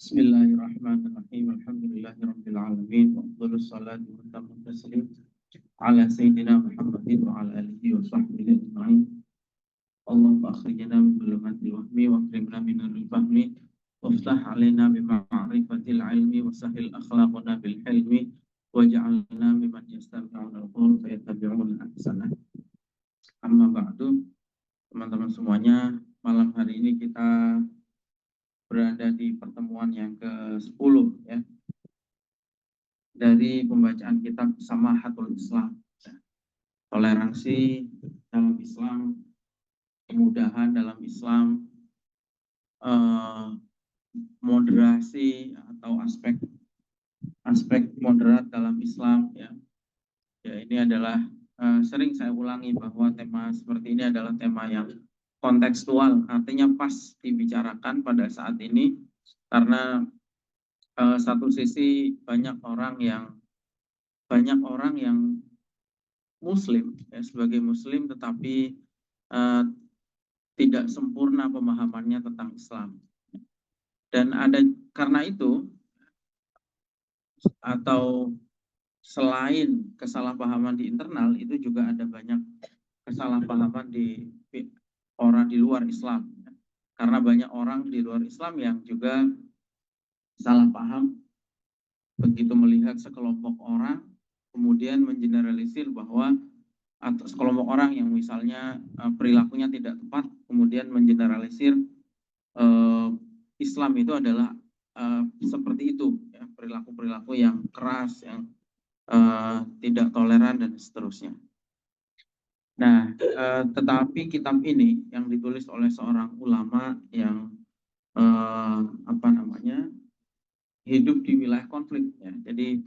Bismillahirrahmanirrahim. Alhamdulillahirabbil alamin. Wa afdhalus salati wa tammu taslim ala sayyidina Muhammadin wa ala alihi wa sahbihi ajma'in. Allahumma akhrijna min dhulumatil wahmi wa akrimna min nuril fahmi waftah alaina bi ma'rifatil ilmi wa sahhil akhlaqana bil hilmi waj'alna mimman yastami'una al-qawl fa yattabi'una ahsanah. Amma ba'du. Teman-teman semuanya, malam hari ini kita berada di pertemuan yang ke-10 ya, dari pembacaan kitab Samahatul Islam, toleransi dalam Islam, kemudahan dalam Islam, moderasi atau aspek moderat dalam Islam ya. Ya, ini adalah sering saya ulangi bahwa tema seperti ini adalah tema yang kontekstual, artinya pas dibicarakan pada saat ini karena satu sisi banyak orang yang Muslim ya, sebagai Muslim tetapi tidak sempurna pemahamannya tentang Islam, dan ada karena itu atau selain kesalahpahaman di internal itu juga ada banyak kesalahpahaman di orang di luar Islam, karena banyak orang di luar Islam yang juga salah paham begitu melihat sekelompok orang kemudian mengeneralisir bahwa atau sekelompok orang yang misalnya perilakunya tidak tepat kemudian mengeneralisir Islam itu adalah seperti itu ya, perilaku-perilaku yang keras, yang tidak toleran dan seterusnya. Nah, tetapi kitab ini yang ditulis oleh seorang ulama yang hidup di wilayah konflik ya. Jadi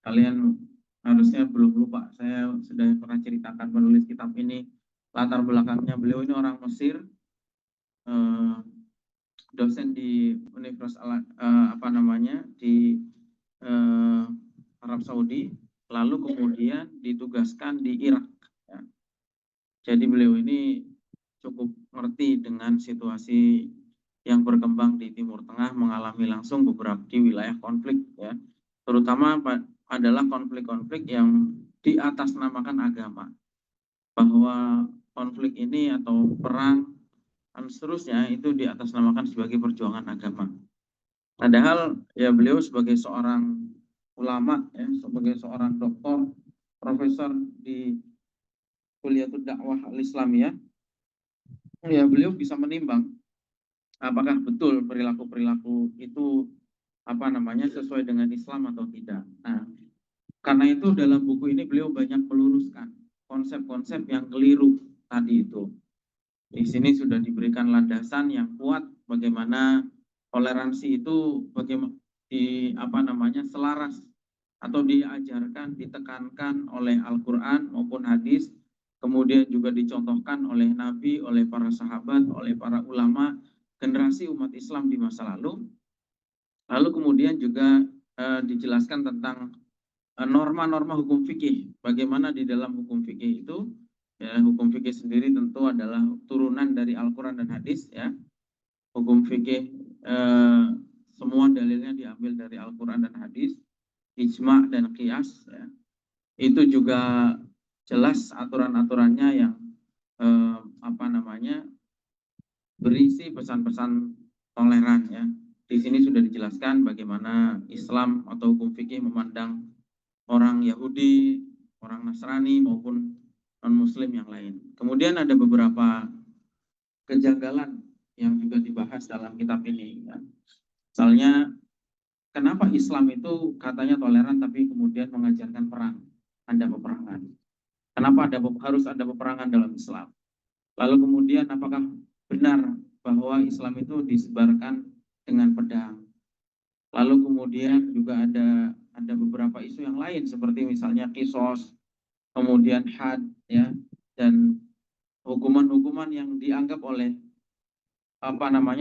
kalian harusnya belum lupa, saya sudah pernah ceritakan penulis kitab ini, latar belakangnya beliau ini orang Mesir, dosen di Universitas di Arab Saudi, lalu kemudian ditugaskan di Irak. Ya. Jadi beliau ini cukup ngerti dengan situasi yang berkembang di Timur Tengah, mengalami langsung beberapa di wilayah konflik ya, terutama adalah konflik-konflik yang di atas namakan agama, bahwa konflik ini atau perang dan seterusnya itu di atas namakan sebagai perjuangan agama. Padahal ya beliau sebagai seorang ulama ya, sebagai seorang doktor, profesor di Kuliatul Dakwah Al-Islamiyah, ya beliau bisa menimbang apakah betul perilaku-perilaku itu sesuai dengan Islam atau tidak. Nah, karena itu dalam buku ini beliau banyak meluruskan konsep-konsep yang keliru tadi itu. Di sini sudah diberikan landasan yang kuat bagaimana toleransi itu selaras atau diajarkan, ditekankan oleh Al-Quran maupun hadis, kemudian juga dicontohkan oleh Nabi, oleh para sahabat, oleh para ulama generasi umat Islam di masa lalu. Lalu kemudian juga dijelaskan tentang norma-norma hukum fikih, bagaimana di dalam hukum fikih itu ya, hukum fikih sendiri tentu adalah turunan dari Al-Quran dan hadis ya. Hukum fikih semua dalilnya diambil dari Al-Quran dan hadis, ijma' dan qiyas ya. Itu juga jelas aturan-aturannya yang berisi pesan-pesan toleran ya. Di sini sudah dijelaskan bagaimana Islam atau hukum fikih memandang orang Yahudi, orang Nasrani maupun non-Muslim yang lain. Kemudian ada beberapa kejanggalan yang juga dibahas dalam kitab ini ya. Misalnya, kenapa Islam itu katanya toleran tapi kemudian mengajarkan perang, ada peperangan? Kenapa harus ada peperangan dalam Islam? Lalu kemudian apakah benar bahwa Islam itu disebarkan dengan pedang? Lalu kemudian juga ada beberapa isu yang lain seperti misalnya kisos, kemudian had ya, dan hukuman-hukuman yang dianggap oleh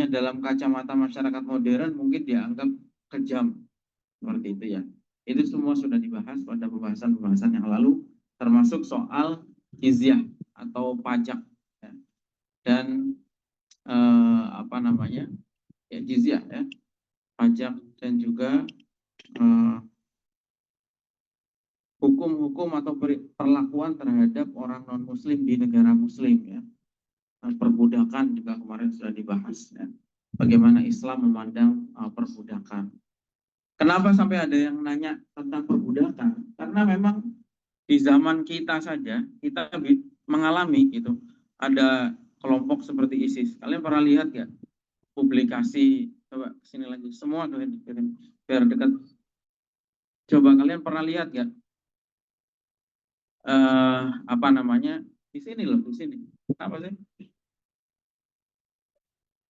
dalam kacamata masyarakat modern mungkin dianggap kejam seperti itu ya. Itu semua sudah dibahas pada pembahasan-pembahasan yang lalu, termasuk soal jizyah atau pajak ya. Dan jizyah ya. pajak, dan juga hukum-hukum atau perlakuan terhadap orang non-muslim di negara muslim ya. Perbudakan juga kemarin sudah dibahas ya. Bagaimana Islam memandang perbudakan. Kenapa sampai ada yang nanya tentang perbudakan? Karena memang di zaman kita saja kita mengalami gitu. Ada kelompok seperti ISIS. Kalian pernah lihat ya publikasi, coba sini lagi semua kalian biar dekat. Coba kalian pernah lihat ya apa namanya di sini loh, di sini apa sih,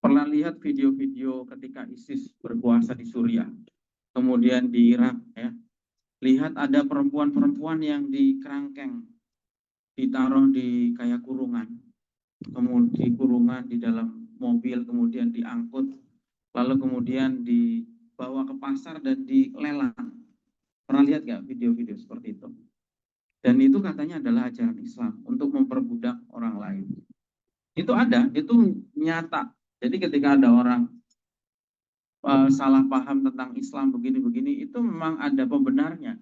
pernah lihat video-video ketika ISIS berkuasa di Suriah, kemudian di Irak ya, lihat ada perempuan-perempuan yang dikerangkeng, ditaruh di kayak kurungan, kemudian di kurungan di dalam mobil, kemudian diangkut, lalu kemudian dibawa ke pasar dan dilelang. Pernah lihat nggak video-video seperti itu? Dan itu katanya adalah ajaran Islam untuk memperbudak orang lain. Itu ada, itu nyata. Jadi ketika ada orang salah paham tentang Islam begini-begini, itu memang ada pembenarnya.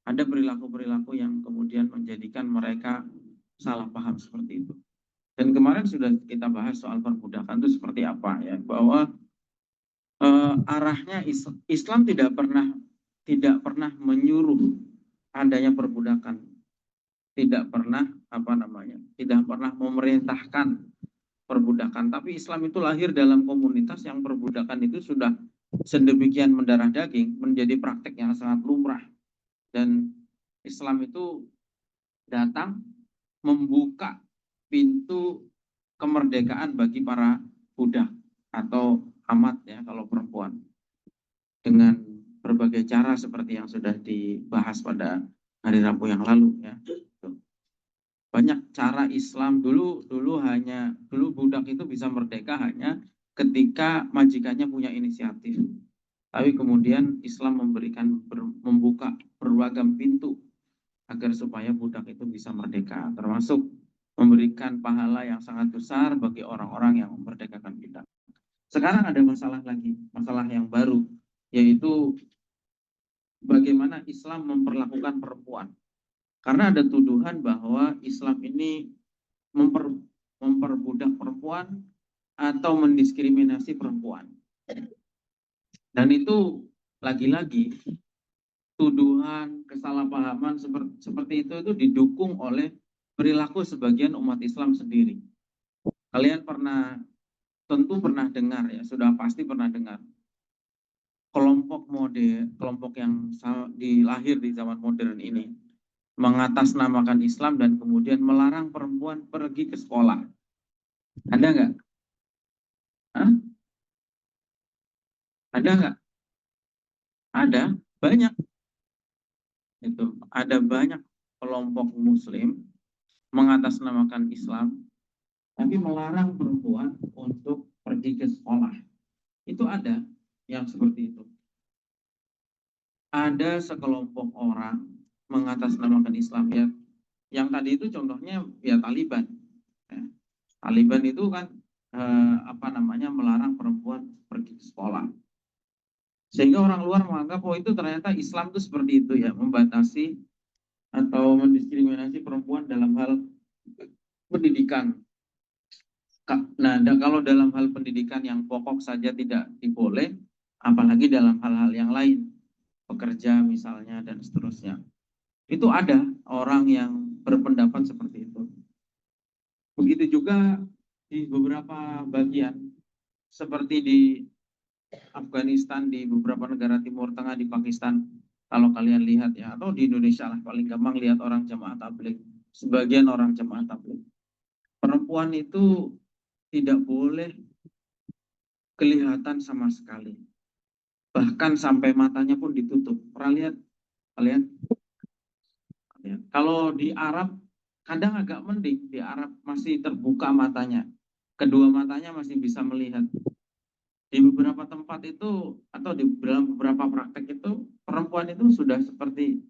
Ada perilaku-perilaku yang kemudian menjadikan mereka salah paham seperti itu. Dan kemarin sudah kita bahas soal perbudakan itu seperti apa ya, bahwa arahnya Islam tidak pernah menyuruh adanya perbudakan, tidak pernah tidak pernah memerintahkan perbudakan, tapi Islam itu lahir dalam komunitas yang perbudakan itu sudah sedemikian mendarah daging, menjadi praktek yang sangat lumrah. Dan Islam itu datang membuka pintu kemerdekaan bagi para budak atau amat ya kalau perempuan, dengan berbagai cara seperti yang sudah dibahas pada hari Rabu yang lalu ya. Banyak cara Islam dulu budak itu bisa merdeka hanya ketika majikannya punya inisiatif. Tapi kemudian Islam membuka beragam pintu agar supaya budak itu bisa merdeka, termasuk memberikan pahala yang sangat besar bagi orang-orang yang memerdekakan budak. Sekarang ada masalah lagi, masalah yang baru, yaitu bagaimana Islam memperlakukan perempuan. Karena ada tuduhan bahwa Islam ini memperbudak perempuan atau mendiskriminasi perempuan. Dan itu lagi-lagi tuduhan, kesalahpahaman seperti itu didukung oleh perilaku sebagian umat Islam sendiri. Kalian tentu pernah dengar ya, sudah pasti pernah dengar kelompok yang lahir di zaman modern ini mengatasnamakan Islam dan kemudian melarang perempuan pergi ke sekolah. Ada nggak? Ada nggak? Ada, banyak. Itu ada banyak kelompok Muslim mengatasnamakan Islam, tapi melarang perempuan untuk pergi ke sekolah. Itu ada yang seperti itu. Ada sekelompok orang mengatasnamakan Islam ya, yang tadi itu contohnya ya Taliban. Ya. Taliban itu kan melarang perempuan pergi ke sekolah. Sehingga orang luar menganggap itu ternyata Islam itu seperti itu ya, membatasi atau mendiskriminasi perempuan dalam hal pendidikan. Nah, kalau dalam hal pendidikan yang pokok saja tidak diboleh, apalagi dalam hal-hal yang lain, pekerja misalnya dan seterusnya. Itu ada orang yang berpendapat seperti itu. Begitu juga di beberapa bagian, seperti di Afghanistan, di beberapa negara Timur Tengah, di Pakistan, kalau kalian lihat ya, atau di Indonesia lah, paling gampang lihat orang jamaah tabligh, sebagian orang jamaah tabligh. Perempuan itu tidak boleh kelihatan sama sekali. Bahkan sampai matanya pun ditutup. Pernah lihat kalian? Kalau di Arab kadang agak mending, di Arab masih terbuka matanya, kedua matanya masih bisa melihat. Di beberapa tempat itu atau di dalam beberapa praktek itu perempuan itu sudah seperti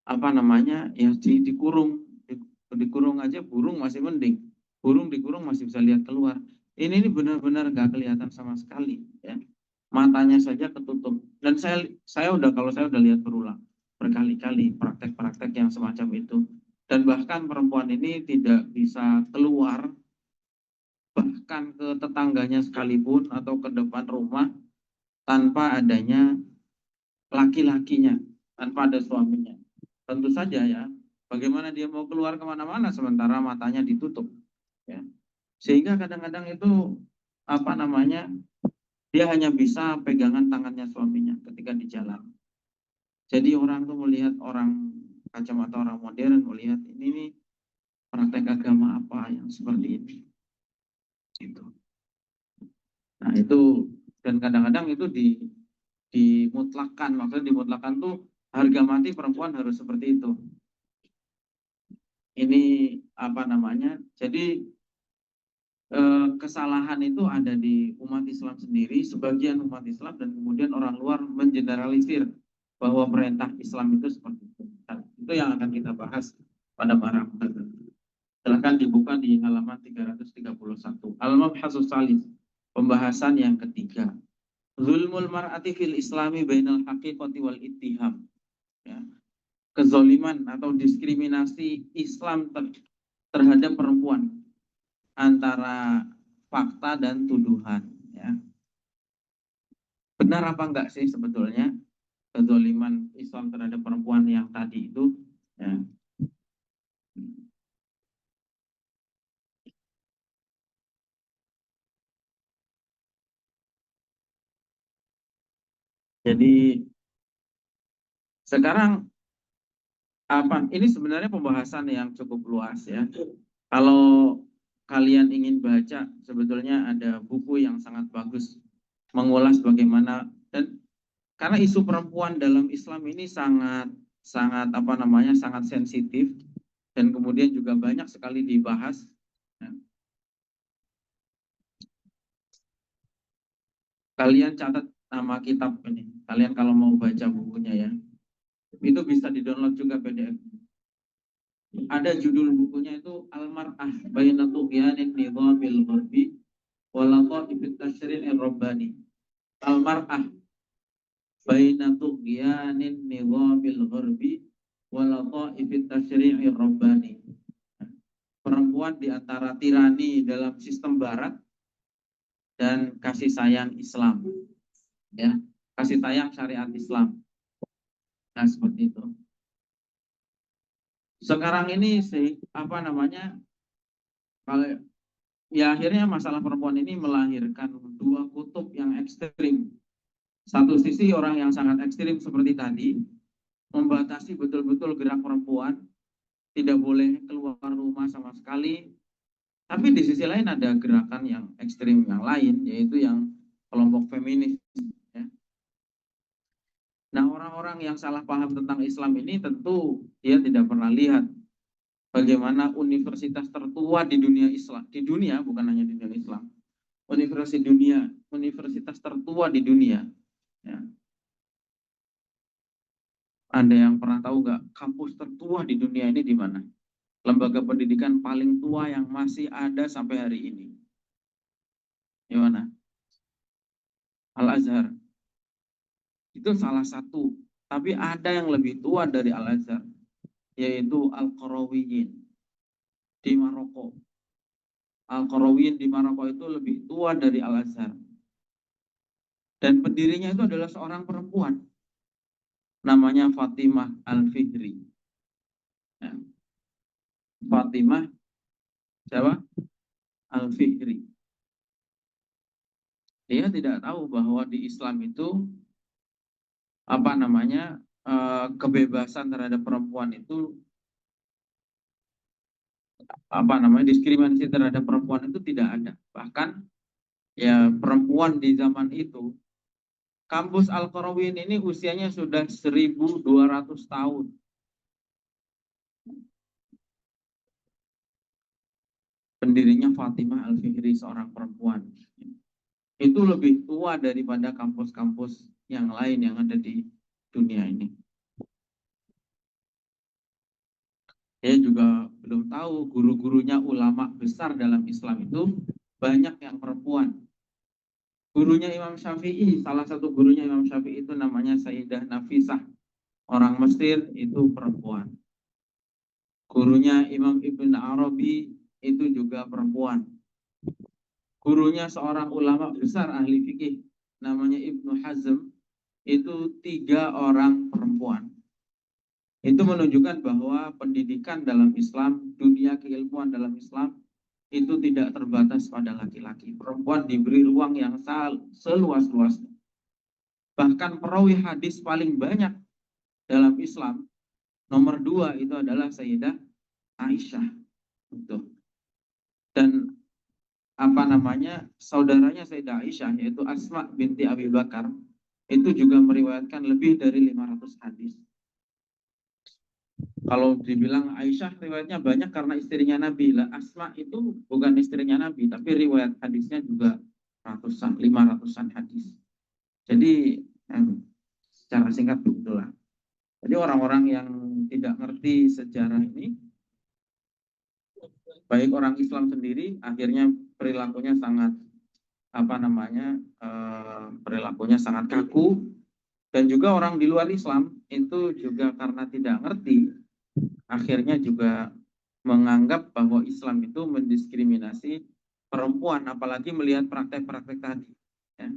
ya dikurung aja, burung masih mending, burung dikurung masih bisa lihat keluar. Ini benar-benar nggak kelihatan sama sekali ya. matanya saja ketutup. Dan saya udah lihat berulang berkali-kali praktek-praktek yang semacam itu. Dan bahkan perempuan ini tidak bisa keluar bahkan ke tetangganya sekalipun atau ke depan rumah tanpa adanya laki-lakinya, tanpa ada suaminya. Tentu saja ya, bagaimana dia mau keluar kemana-mana sementara matanya ditutup. Ya. Sehingga kadang-kadang itu dia hanya bisa pegangan tangannya suaminya ketika di jalan. Jadi orang tuh melihat orang kacamata orang modern melihat ini nih praktek agama apa yang seperti ini. Gitu. Nah itu dan kadang-kadang itu dimutlakan, maksudnya dimutlakan tuh harga mati perempuan harus seperti itu. Ini jadi kesalahan itu ada di umat Islam sendiri, sebagian umat Islam, dan kemudian orang luar mengeneralisir bahwa perintah Islam itu seperti itu. Nah, itu yang akan kita bahas pada malam ini. Silahkan dibuka di halaman 331. Al-Mabhasus Salis, pembahasan yang ketiga. Zulmul mar'ati fil islami bainal haqiqati wal ittiham. Ya. Kezoliman atau diskriminasi Islam terhadap perempuan antara fakta dan tuduhan. Ya. Benar apa enggak sih sebetulnya kezoliman Islam terhadap perempuan yang tadi itu? Ya. Jadi sekarang ini sebenarnya pembahasan yang cukup luas ya. Kalau kalian ingin baca, sebetulnya ada buku yang sangat bagus mengulas bagaimana, dan karena isu perempuan dalam Islam ini sangat sangat sensitif dan kemudian juga banyak sekali dibahas. Ya. Kalian catat nama kitab ini. Kalian kalau mau baca bukunya ya, itu bisa di-download juga PDF. Ada judul bukunya itu Al-Mar'ah Baina Tughyanin Nizamil Gharbi wa Lataifit Tasyri'ir Rabbani. Al-Mar'ah Baina Tughyanin Nizamil Gharbi wa Lataifit Tasyri'ir Rabbani. Perempuan di antara tirani dalam sistem barat dan kasih sayang Islam. Ya, kasih sayang syariat Islam. Nah, seperti itu. Sekarang ini kalau ya akhirnya masalah perempuan ini melahirkan dua kutub yang ekstrim. Satu sisi orang yang sangat ekstrim seperti tadi, membatasi betul-betul gerak perempuan, tidak boleh keluar rumah sama sekali. Tapi di sisi lain ada gerakan yang ekstrim yang lain, yaitu yang kelompok feminis. Ya. Nah, orang-orang yang salah paham tentang Islam ini tentu dia tidak pernah lihat bagaimana universitas tertua di dunia Islam, di dunia bukan hanya di dunia Islam, universitas tertua di dunia. Ya. Anda yang pernah tahu nggak kampus tertua di dunia ini di mana? Lembaga pendidikan paling tua yang masih ada sampai hari ini. Di mana? Al-Azhar. Itu salah satu. Tapi ada yang lebih tua dari Al-Azhar, yaitu Al-Qarawiyyin di Maroko. Al-Qarawiyyin di Maroko itu lebih tua dari Al-Azhar. Dan pendirinya itu adalah seorang perempuan. Namanya Fatimah Al-Fihri. Ya. Fatimah siapa? Al-Fihri. Dia tidak tahu bahwa di Islam itu kebebasan terhadap perempuan itu diskriminasi terhadap perempuan itu tidak ada. Bahkan ya perempuan di zaman itu, kampus Al-Qarawiyyin ini usianya sudah 1.200 tahun. Pendirinya Fatimah Al-Fihri, seorang perempuan. Itu lebih tua daripada kampus-kampus yang lain yang ada di dunia ini. Saya juga belum tahu guru-gurunya ulama besar dalam Islam itu banyak yang perempuan. Gurunya Imam Syafi'i, salah satu gurunya Imam Syafi'i itu namanya Sayyidah Nafisah, orang Mesir, itu perempuan. Gurunya Imam Ibn Arabi itu juga perempuan. Gurunya seorang ulama besar ahli fikih namanya Ibnu Hazm, itu 3 orang perempuan. Itu menunjukkan bahwa pendidikan dalam Islam, dunia keilmuan dalam Islam itu tidak terbatas pada laki-laki. Perempuan diberi ruang yang seluas-luasnya. Bahkan perawi hadis paling banyak dalam Islam, nomor 2 itu adalah Sayyidah Aisyah. Betul. Dan saudaranya Sayyidah Aisyah, yaitu Asma binti Abi Bakar, itu juga meriwayatkan lebih dari 500 hadis. Kalau dibilang Aisyah riwayatnya banyak karena istrinya Nabi, lah Asma itu bukan istrinya Nabi, tapi riwayat hadisnya juga 500-an hadis. Jadi secara singkat begitulah. Jadi orang-orang yang tidak ngerti sejarah ini, baik orang Islam sendiri, akhirnya perilakunya sangat perilakunya sangat kaku, dan juga orang di luar Islam itu juga karena tidak ngerti, akhirnya juga menganggap bahwa Islam itu mendiskriminasi perempuan, apalagi melihat praktek-praktek tadi. Ya.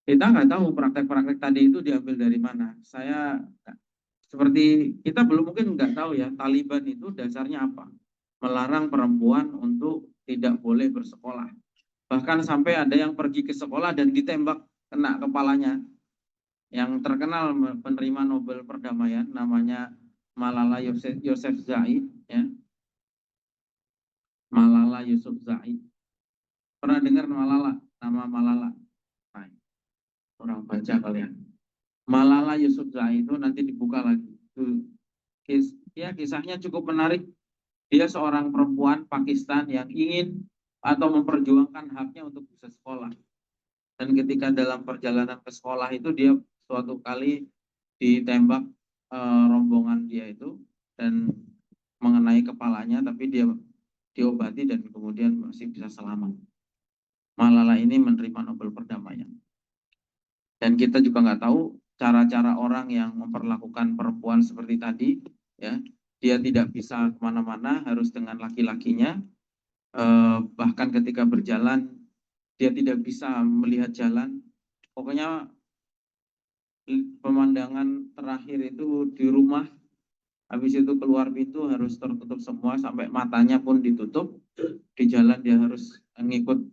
Kita nggak tahu praktek-praktek tadi itu diambil dari mana. Seperti kita mungkin nggak tahu ya, Taliban itu dasarnya apa? Melarang perempuan untuk tidak boleh bersekolah. Bahkan sampai ada yang pergi ke sekolah dan ditembak kena kepalanya. Yang terkenal penerima Nobel perdamaian namanya Malala Yousafzai, ya. Malala Yousafzai. Pernah dengar nama Malala? Nah, orang baca kalian. Malala Yousafzai itu nanti dibuka lagi. Kisahnya cukup menarik. Dia seorang perempuan Pakistan yang ingin atau memperjuangkan haknya untuk bisa sekolah. Dan ketika dalam perjalanan ke sekolah itu dia suatu kali ditembak rombongan dia itu dan mengenai kepalanya, tapi dia diobati dan kemudian masih bisa selamat. Malala ini menerima Nobel perdamaian. Dan kita juga nggak tahu cara-cara orang yang memperlakukan perempuan seperti tadi, ya. Dia tidak bisa kemana-mana, harus dengan laki-lakinya. Bahkan ketika berjalan, dia tidak bisa melihat jalan. Pokoknya pemandangan terakhir itu di rumah, habis itu keluar pintu harus tertutup semua, sampai matanya pun ditutup. Di jalan dia harus ngikut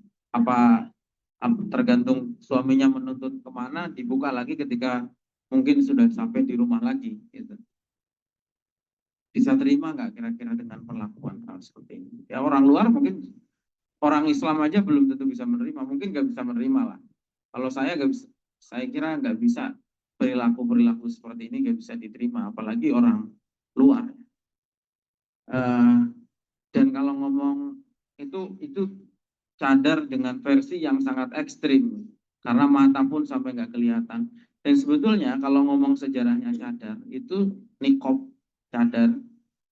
tergantung suaminya menuntut kemana, dibuka lagi ketika mungkin sudah sampai di rumah lagi, gitu. Bisa terima nggak kira-kira dengan perlakuan hal seperti ini? Ya orang luar mungkin, orang Islam aja belum tentu bisa menerima, mungkin nggak bisa menerima lah. Kalau saya nggak bisa, saya kira nggak bisa, perilaku seperti ini nggak bisa diterima, apalagi orang luar. Dan kalau ngomong itu cadar dengan versi yang sangat ekstrim, karena mata pun sampai nggak kelihatan. Dan sebetulnya kalau ngomong sejarahnya cadar, itu nikob cadar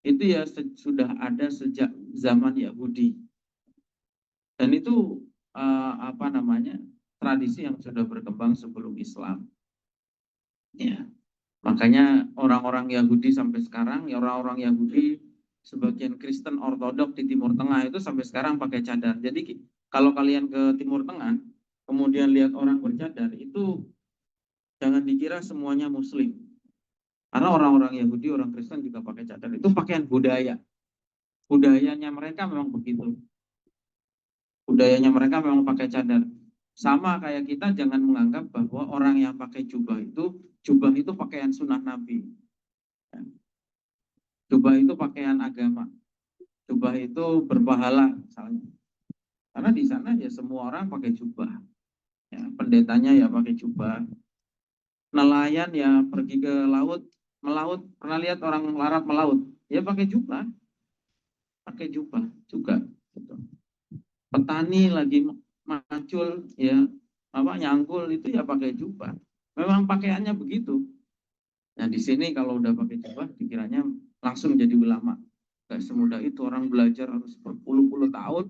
itu ya sudah ada sejak zaman Yahudi. Dan itu tradisi yang sudah berkembang sebelum Islam. Ya, makanya orang-orang Yahudi sampai sekarang, ya orang-orang Yahudi, sebagian Kristen Ortodok di Timur Tengah itu sampai sekarang pakai cadar. Jadi kalau kalian ke Timur Tengah, kemudian lihat orang bercadar, itu jangan dikira semuanya Muslim. Karena orang-orang Yahudi, orang Kristen juga pakai cadar. Itu pakaian budaya. Budayanya mereka memang begitu. Budayanya mereka memang pakai cadar. Sama kayak kita, jangan menganggap bahwa orang yang pakai jubah itu pakaian sunnah Nabi. Jubah itu pakaian agama. Jubah itu berpahala misalnya. Karena di sana ya semua orang pakai jubah. Ya, pendetanya ya pakai jubah. Nelayan ya pergi ke laut, melaut. Pernah lihat orang Arab melaut? Ya pakai jubah. Pakai jubah juga. Gitu. Petani lagi macul ya nyangkul itu ya pakai jubah. Memang pakaiannya begitu. Nah di sini kalau udah pakai jubah dikiranya langsung jadi ulama. Gak semudah itu, orang belajar harus berpuluh-puluh tahun,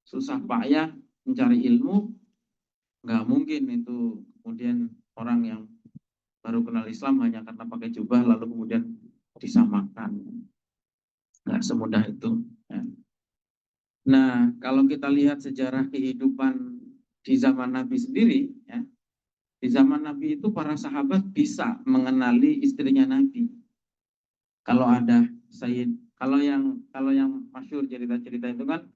susah payah, mencari ilmu, nggak mungkin itu kemudian orang yang baru kenal Islam hanya karena pakai jubah lalu kemudian disamakan. Nggak semudah itu. Ya. Nah, kalau kita lihat sejarah kehidupan di zaman Nabi sendiri, ya, di zaman Nabi itu para sahabat bisa mengenali istrinya Nabi. Kalau ada Sayyid, kalau yang masyhur cerita-cerita itu kan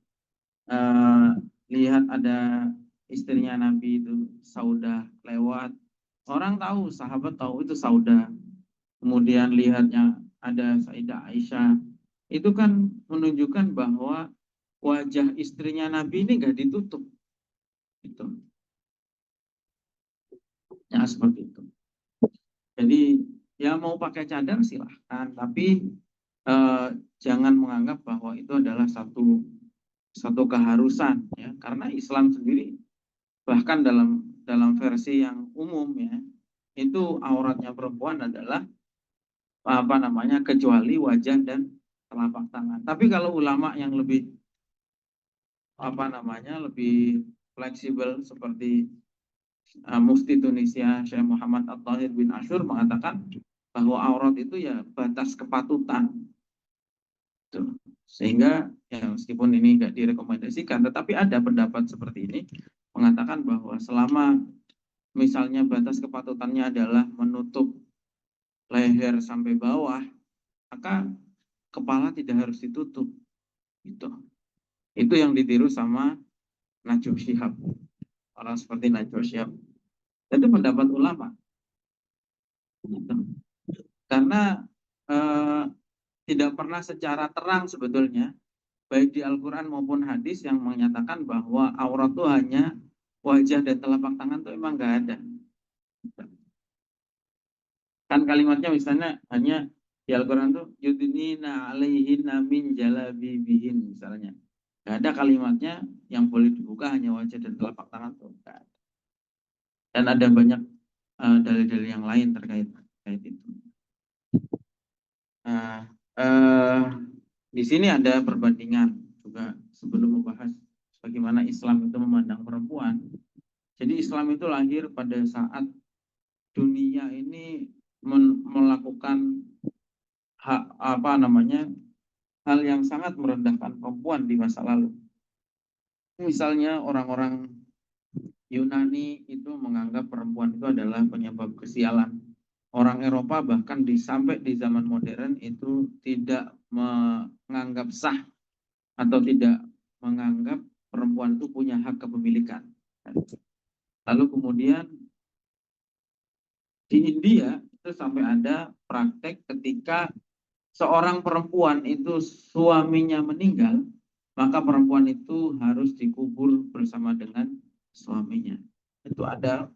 lihat ada istrinya Nabi itu Saudah lewat, orang tahu, sahabat tahu itu Saudah. Kemudian lihatnya ada Sayyidah Aisyah, itu kan menunjukkan bahwa wajah istrinya Nabi ini nggak ditutup, gitu. Ya seperti itu. Jadi ya mau pakai cadar silahkan, tapi jangan menganggap bahwa itu adalah satu keharusan, ya. Karena Islam sendiri bahkan dalam versi yang umum, ya, itu auratnya perempuan adalah kecuali wajah dan telapak tangan. Tapi kalau ulama yang lebih lebih fleksibel seperti Mufti Tunisia Syekh Muhammad At-Tahir bin Ashur mengatakan bahwa aurat itu ya batas kepatutan. Tuh. Sehingga ya meskipun ini nggak direkomendasikan, tetapi ada pendapat seperti ini mengatakan bahwa selama misalnya batas kepatutannya adalah menutup leher sampai bawah, maka kepala tidak harus ditutup. Itu yang ditiru sama Najwa Shihab. Orang seperti Najwa Shihab. Itu pendapat ulama. Gitu. Karena tidak pernah secara terang sebetulnya, baik di Al-Quran maupun hadis yang menyatakan bahwa aurat itu hanya wajah dan telapak tangan itu emang nggak ada. Kan kalimatnya misalnya hanya di Al-Quran tuh yudnina alaihinna min jalabibihin misalnya. Nggak ada kalimatnya yang boleh dibuka hanya wajah dan telapak tangan tuh nggak ada. Dan ada banyak dalil-dalil yang lain terkait itu. Nah, di sini ada perbandingan juga sebelum membahas bagaimana Islam itu memandang perempuan. Jadi Islam itu lahir pada saat dunia ini melakukan hal yang sangat merendahkan perempuan di masa lalu. Misalnya orang-orang Yunani itu menganggap perempuan itu adalah penyebab kesialan. Orang Eropa bahkan sampai di zaman modern itu tidak menganggap sah atau tidak menganggap perempuan itu punya hak kepemilikan. Lalu kemudian di India itu sampai ada praktek ketika seorang perempuan itu suaminya meninggal, maka perempuan itu harus dikubur bersama dengan suaminya. Itu ada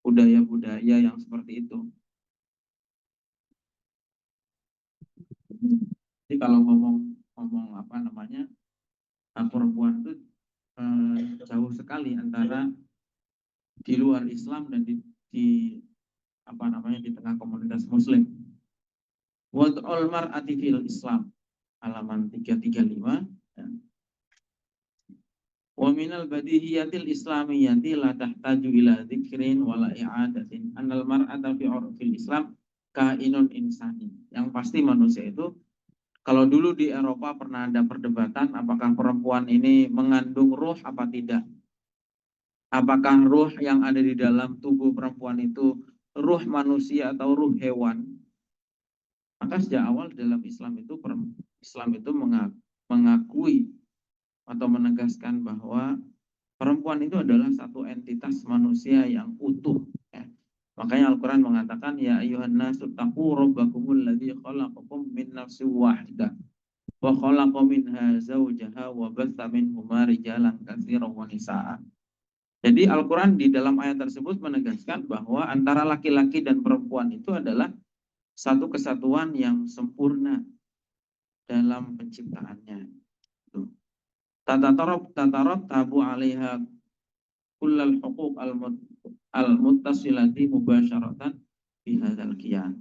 budaya-budaya yang seperti itu. Jadi kalau ngomong perempuan itu jauh sekali antara di luar Islam dan di tengah komunitas Muslim. Wad'ul mar'ati fil Islam halaman 335. Wa minal badihiyatil islamiyyati la tahtaju ila dzikrin wala i'adatin annal mar'ata fi 'urfil Islam kainun insani. Yang pasti manusia itu, kalau dulu di Eropa pernah ada perdebatan apakah perempuan ini mengandung ruh apa tidak. Apakah ruh yang ada di dalam tubuh perempuan itu ruh manusia atau ruh hewan? Maka sejak awal dalam Islam itu mengakui atau menegaskan bahwa perempuan itu adalah satu entitas manusia yang utuh. Ya. Makanya Al-Quran mengatakan, ya ayyuhan nasu taqu rabbakumul ladzi khalaqakum min nafsin wahidah wa khalaqa minha zawjaha wa batha minhuma rijalan katsiran wa nisaa. Jadi Al-Quran di dalam ayat tersebut menegaskan bahwa antara laki-laki dan perempuan itu adalah satu kesatuan yang sempurna dalam penciptaannya. Tatarab tabu alaiha kullal huquq al-muttasilati mubasyaratan bihadzal qiyam.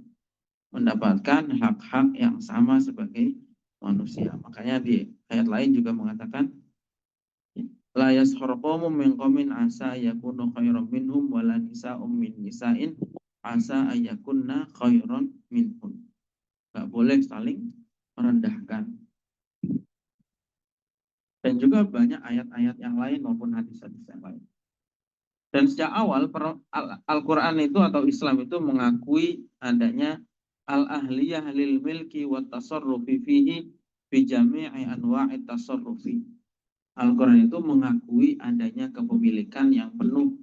Mendapatkan hak-hak yang sama sebagai manusia. Makanya di ayat lain juga mengatakan La yaskhar qaumun min qaumin asa yakunu khairan minhum wala nisa'um min nisa'in asa ayakunna khairan minhum. Enggak boleh saling merendahkan. Dan juga banyak ayat-ayat yang lain maupun hadis-hadis yang lain. Dan sejak awal Al-Quran itu atau Islam itu mengakui adanya al-ahliyah lil milki wa tasarrufi fihi fi jami'i anwa'i tasarrufi. Al-Quran itu mengakui adanya kepemilikan yang penuh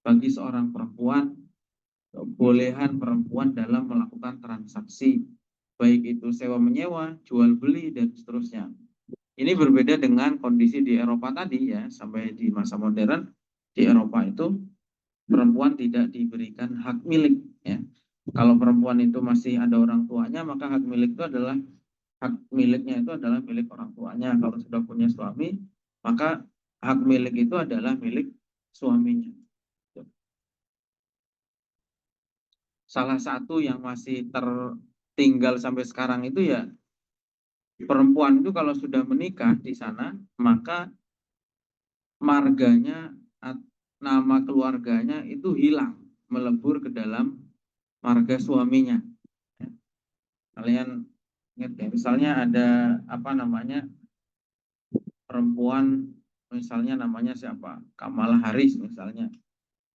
bagi seorang perempuan, kebolehan perempuan dalam melakukan transaksi, baik itu sewa menyewa, jual beli, dan seterusnya. Ini berbeda dengan kondisi di Eropa tadi ya, sampai di masa modern di Eropa itu perempuan tidak diberikan hak milik ya. Kalau perempuan itu masih ada orang tuanya, maka hak milik itu adalah hak miliknya itu adalah milik orang tuanya. Kalau sudah punya suami, maka hak milik itu adalah milik suaminya. Salah satu yang masih tertinggal sampai sekarang itu ya perempuan itu kalau sudah menikah di sana, maka marganya, nama keluarganya itu hilang, melebur ke dalam marga suaminya. Kalian ingat ya, misalnya ada apa namanya perempuan, misalnya namanya siapa, Kamala Harris misalnya.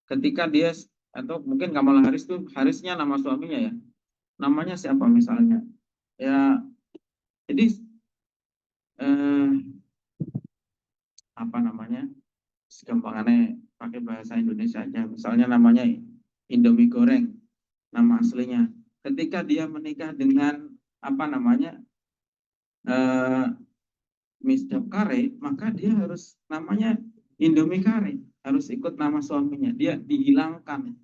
Ketika dia atau mungkin Kamala Harris itu Harrisnya nama suaminya ya, namanya siapa misalnya ya, jadi apa namanya segampangannya pakai bahasa Indonesia aja, misalnya namanya Indomie goreng, nama aslinya. Ketika dia menikah dengan apa namanya Miss Kare, maka dia harus namanya Indomie Kare, harus ikut nama suaminya. Dia dihilangkan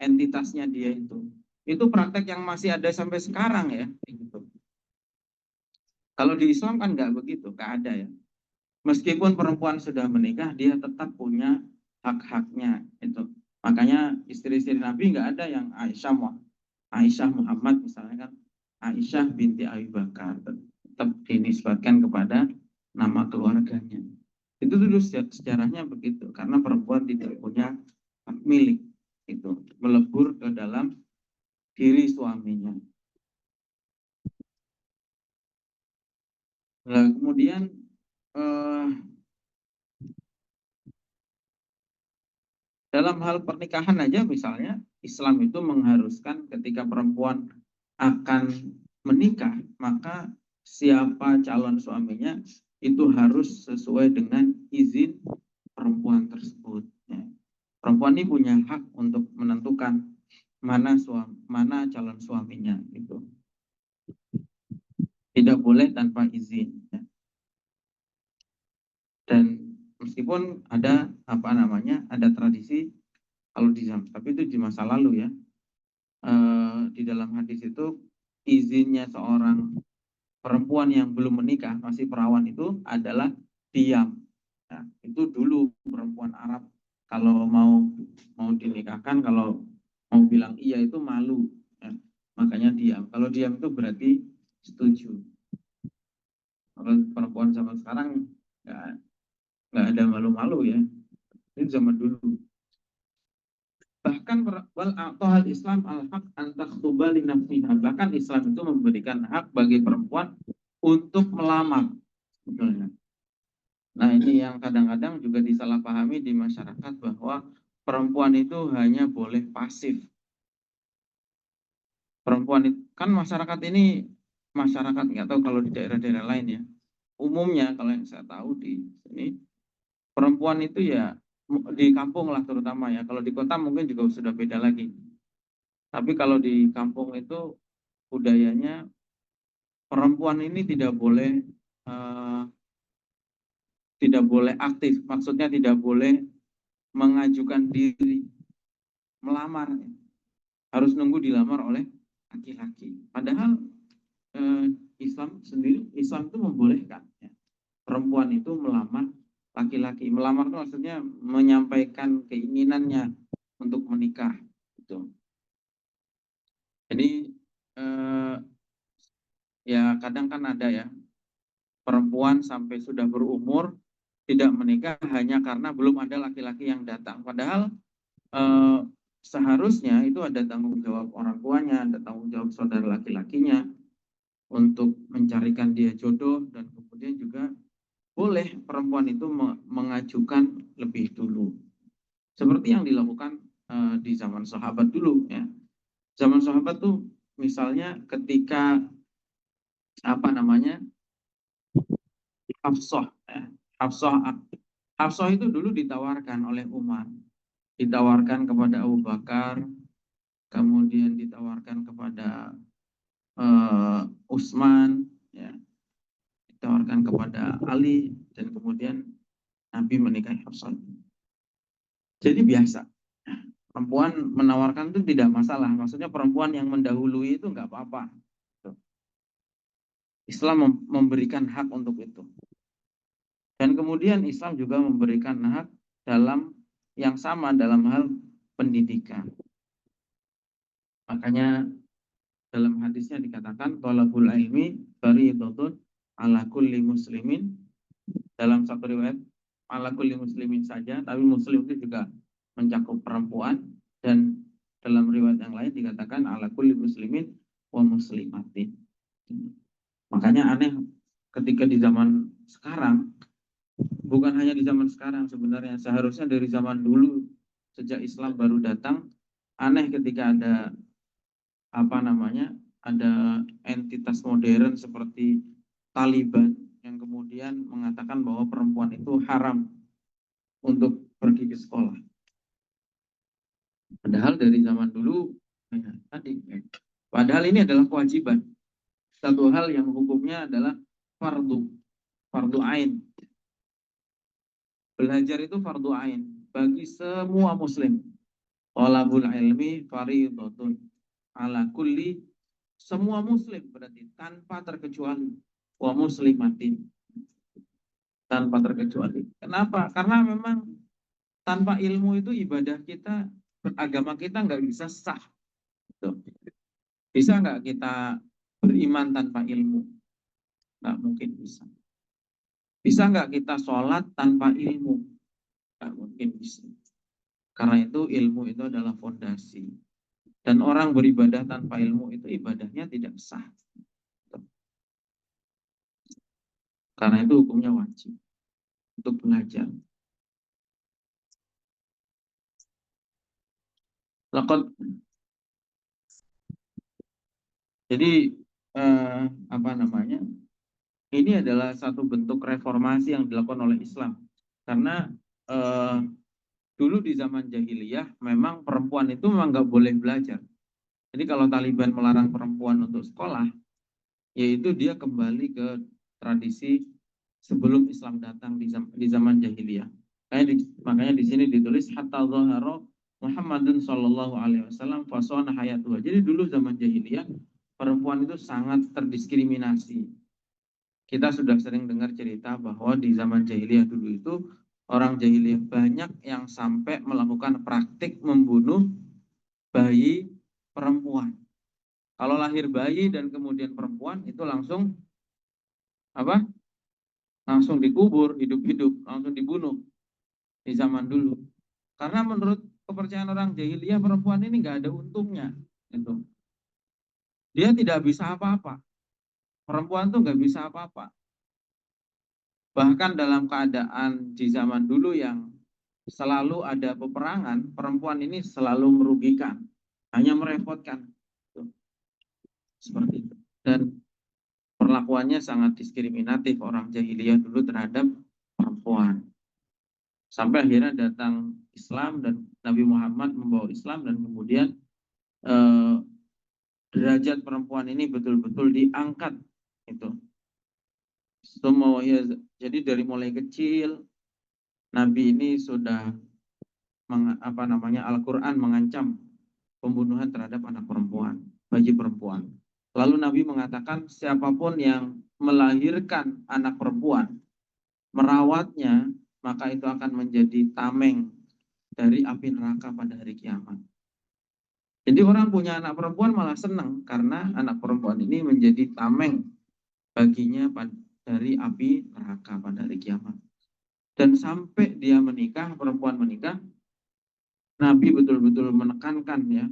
entitasnya dia itu. Itu praktek yang masih ada sampai sekarang ya. Gitu. Kalau di Islam kan nggak begitu, nggak ada ya. Meskipun perempuan sudah menikah, dia tetap punya hak-haknya itu. Makanya istri-istri Nabi nggak ada yang Aisyah Muhammad misalnya kan, Aisyah binti Abi Bakar, tetap dinisbatkan kepada nama keluarganya. Itu dulu sejarahnya begitu, karena perempuan tidak punya hak milik, itu melebur ke dalam diri suaminya. Nah, kemudian dalam hal pernikahan aja misalnya, Islam itu mengharuskan ketika perempuan akan menikah, maka siapa calon suaminya itu harus sesuai dengan izin perempuan tersebut. Ya. Perempuan ini punya hak untuk menentukan mana calon suaminya itu. Tidak boleh tanpa izin. Ya. Dan meskipun ada apa namanya, ada tradisi kalau di zaman, tapi itu di masa lalu ya. Di dalam hadis itu izinnya seorang perempuan yang belum menikah, masih perawan itu adalah diam. Nah, itu dulu perempuan Arab kalau mau dinikahkan, kalau mau bilang iya itu malu, ya. Makanya diam. Kalau diam itu berarti setuju. Kalau perempuan zaman sekarang nggak ada malu-malu ya. Ini zaman dulu. Bahkan wal a'tahal Islam al-haq an takhtuba li nafsiha. Bahkan Islam itu memberikan hak bagi perempuan untuk melamar. Betulnya. Nah, ini yang kadang-kadang juga disalahpahami di masyarakat, bahwa perempuan itu hanya boleh pasif. Perempuan itu kan masyarakat ini, masyarakat nggak tahu kalau di daerah-daerah lain ya. Umumnya kalau yang saya tahu di sini, perempuan itu ya di kampung lah terutama ya. Kalau di kota mungkin juga sudah beda lagi. Tapi kalau di kampung itu budayanya perempuan ini tidak boleh aktif, maksudnya tidak boleh mengajukan diri melamar, harus nunggu dilamar oleh laki-laki. Padahal Islam itu membolehkan ya, perempuan itu melamar laki-laki. Melamar itu maksudnya menyampaikan keinginannya untuk menikah. Gitu. Jadi ya kadang kan ada ya perempuan sampai sudah berumur tidak menikah hanya karena belum ada laki-laki yang datang. Padahal seharusnya itu ada tanggung jawab orang tuanya, ada tanggung jawab saudara laki-lakinya untuk mencarikan dia jodoh, dan kemudian juga boleh perempuan itu mengajukan lebih dulu. Seperti yang dilakukan di zaman sahabat dulu ya. Zaman sahabat tuh misalnya ketika Hafsah ya. Hafsah itu dulu ditawarkan oleh Umar, ditawarkan kepada Abu Bakar, kemudian ditawarkan kepada Utsman, ya, ditawarkan kepada Ali, dan kemudian Nabi menikahi Hafsah. Jadi biasa, perempuan menawarkan itu tidak masalah. Maksudnya perempuan yang mendahului itu nggak apa-apa. Islam memberikan hak untuk itu. Dan kemudian Islam juga memberikan hak dalam yang sama dalam hal pendidikan. Makanya dalam hadisnya dikatakan thalabul ilmi fardhatun ala kulli muslimin. Dalam satu riwayat ala kulli muslimin saja, tapi muslim itu juga mencakup perempuan, dan dalam riwayat yang lain dikatakan ala kulli muslimin wa muslimatin. Makanya aneh ketika di zaman sekarang, bukan hanya di zaman sekarang sebenarnya, seharusnya dari zaman dulu sejak Islam baru datang, aneh ketika ada ada entitas modern seperti Taliban yang kemudian mengatakan bahwa perempuan itu haram untuk pergi ke sekolah. Padahal dari zaman dulu padahal ini adalah kewajiban. Satu hal yang hukumnya adalah fardu ain. Belajar itu fardu ain bagi semua muslim. Thalabul ilmi fardhatun ala kulli, semua muslim berarti tanpa terkecuali, wa muslimatin, tanpa terkecuali. Kenapa? Karena memang tanpa ilmu itu ibadah kita, agama kita nggak bisa sah. Bisa nggak kita beriman tanpa ilmu? Nggak mungkin bisa. Bisa nggak kita sholat tanpa ilmu? Nggak mungkin bisa. Karena itu ilmu itu adalah fondasi. Dan orang beribadah tanpa ilmu itu ibadahnya tidak sah. Karena itu hukumnya wajib untuk belajar. Jadi ini adalah satu bentuk reformasi yang dilakukan oleh Islam. Karena dulu di zaman jahiliyah memang perempuan itu memang nggak boleh belajar. Jadi kalau Taliban melarang perempuan untuk sekolah, yaitu dia kembali ke tradisi sebelum Islam datang di zaman jahiliyah. Makanya di sini ditulis hatta zahara Muhammadun sallallahu alaihi wasallam fasana hayatuha. Jadi dulu zaman jahiliyah perempuan itu sangat terdiskriminasi. Kita sudah sering dengar cerita bahwa di zaman jahiliyah dulu itu orang jahiliyah banyak yang sampai melakukan praktik membunuh bayi perempuan. Kalau lahir bayi dan kemudian perempuan itu langsung langsung dikubur hidup-hidup, langsung dibunuh di zaman dulu. Karena menurut kepercayaan orang jahiliyah perempuan ini nggak ada untungnya. Gitu. Dia tidak bisa apa-apa. Perempuan tuh nggak bisa apa-apa. Bahkan dalam keadaan di zaman dulu yang selalu ada peperangan, perempuan ini selalu merugikan, hanya merepotkan. Seperti itu. Dan perlakuannya sangat diskriminatif orang jahiliyah dulu terhadap perempuan. Sampai akhirnya datang Islam dan Nabi Muhammad membawa Islam, dan kemudian derajat perempuan ini betul-betul diangkat. Itu. Jadi dari mulai kecil Nabi ini sudah Al-Quran mengancam pembunuhan terhadap anak perempuan, bagi perempuan. Lalu Nabi mengatakan siapapun yang melahirkan anak perempuan, merawatnya, maka itu akan menjadi tameng dari api neraka pada hari kiamat. Jadi orang punya anak perempuan malah senang karena anak perempuan ini menjadi tameng baginya dari api neraka pada hari kiamat. Dan sampai dia menikah, perempuan menikah, Nabi betul-betul menekankan ya,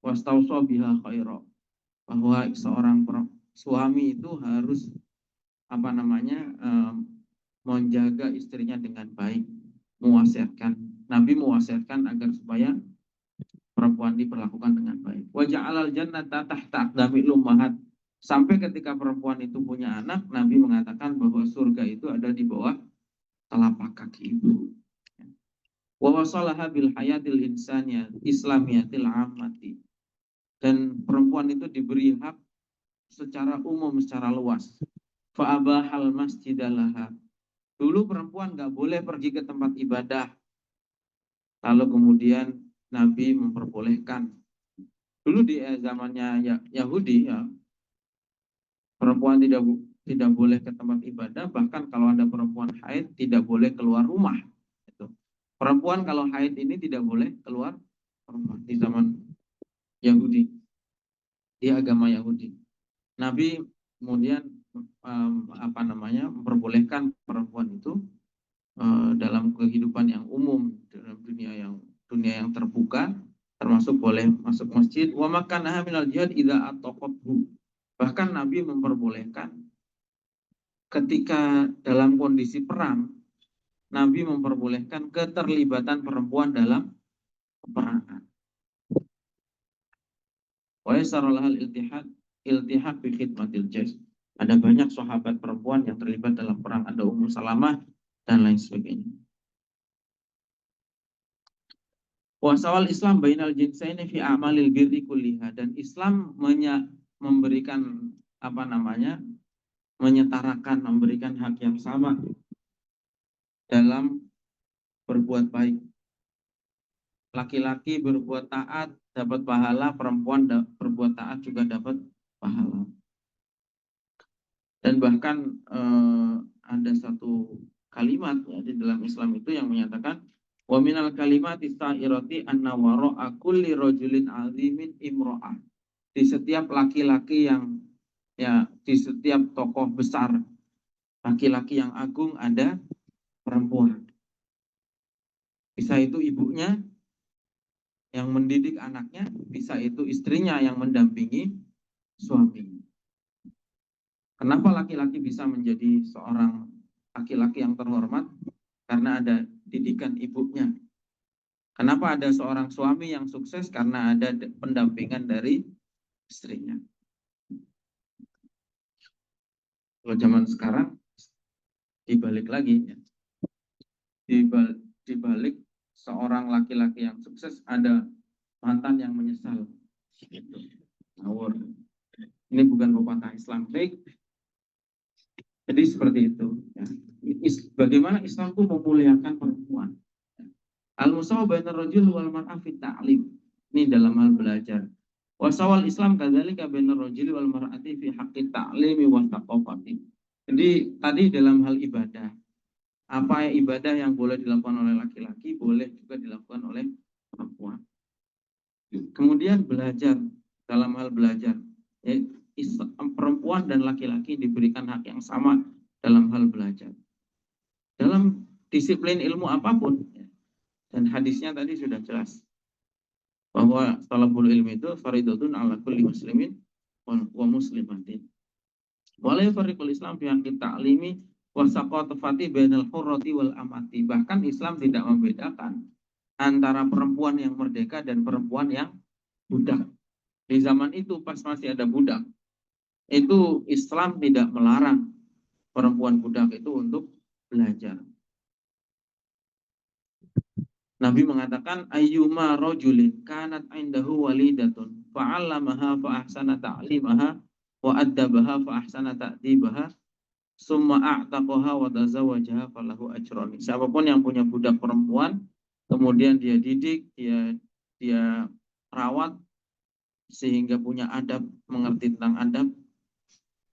wastauso biha khaira, bahwa seorang suami itu harus apa namanya menjaga istrinya dengan baik, mewasiatkan. Nabi mewasiatkan agar supaya perempuan diperlakukan dengan baik. Wa ja'alal jannata tahta aqdamil ummahat. Sampai ketika perempuan itu punya anak, Nabi mengatakan bahwa surga itu ada di bawah telapak kaki ibu. Wa wasalaha bil hayatil insaniyah islamiyatil ammati. Dan perempuan itu diberi hak secara umum, secara luas. Fa abahal masjidalaha. Dulu perempuan nggak boleh pergi ke tempat ibadah. Lalu kemudian Nabi memperbolehkan. Dulu di zamannya Yahudi ya, perempuan tidak boleh ke tempat ibadah, bahkan kalau ada perempuan haid tidak boleh keluar rumah. Itu. Perempuan kalau haid ini tidak boleh keluar rumah di zaman Yahudi, di agama Yahudi. Nabi kemudian apa namanya memperbolehkan perempuan itu dalam kehidupan yang umum, dalam dunia yang terbuka, termasuk boleh masuk masjid. Wa makanaha minal jihad idza ataqabhu. Bahkan Nabi memperbolehkan ketika dalam kondisi perang, Nabi memperbolehkan keterlibatan perempuan dalam peperangan. Wa yasaralahal iltihaq bi khidmatil jaysh. Ada banyak sahabat perempuan yang terlibat dalam perang, ada Ummu Salamah dan lain sebagainya. Wasawal Islam bainal jinsaini fi amalil birri kulliha, dan Islam memberikan apa namanya menyetarakan, memberikan hak yang sama dalam berbuat baik. Laki-laki berbuat taat dapat pahala, perempuan berbuat taat juga dapat pahala. Dan bahkan ada satu kalimat ya, di dalam Islam itu yang menyatakan wa minal kalimati sa'irati anna wara'a kulli rajulin azimin imra'ah. Di setiap laki-laki yang ya, di setiap tokoh besar laki-laki yang agung ada perempuan. Bisa itu ibunya yang mendidik anaknya, bisa itu istrinya yang mendampingi suaminya. Kenapa laki-laki bisa menjadi seorang laki-laki yang terhormat? Karena ada didikan ibunya. Kenapa ada seorang suami yang sukses? Karena ada pendampingan dari istrinya. Kalau zaman sekarang dibalik lagi, ya. Dibalik seorang laki-laki yang sukses ada mantan yang menyesal. Gitu. Ngawur. Ini bukan pepatah Islam. Baik. Jadi seperti itu. Ya. Bagaimana Islam itu memuliakan perempuan. Al-musawa bainar rajul wal mar'ah fit ta'lim. Ini dalam hal belajar. Wasawal Islam kadzalika bainar rajul wal mar'ati fi haqqi ta'limi wa thaqafati. Jadi tadi dalam hal ibadah. Apa ibadah yang boleh dilakukan oleh laki-laki boleh juga dilakukan oleh perempuan. Kemudian belajar, dalam hal belajar. Ya, perempuan dan laki-laki diberikan hak yang sama dalam hal belajar. Dalam disiplin ilmu apapun, dan hadisnya tadi sudah jelas bahwa talabul ilmi itu faridatun ala kulli muslimin wa muslimatin. Wa la yufarriqul Islam fi haqqi ta'limi wa saqatati bainal hurrati wal amati. Bahkan Islam tidak membedakan antara perempuan yang merdeka dan perempuan yang budak. Di zaman itu pas masih ada budak, itu Islam tidak melarang perempuan budak itu untuk belajar. Nabi mengatakan ayyuma rajulin kanat indahu walidatun fa'allamaha fa ahsana ta'limaha wa addabaha fa ahsana ta'dibaha summa a'taqaha wa tazawwajaha falahu ajrun. Siapapun yang punya budak perempuan kemudian dia didik, dia rawat sehingga punya adab, mengerti tentang adab,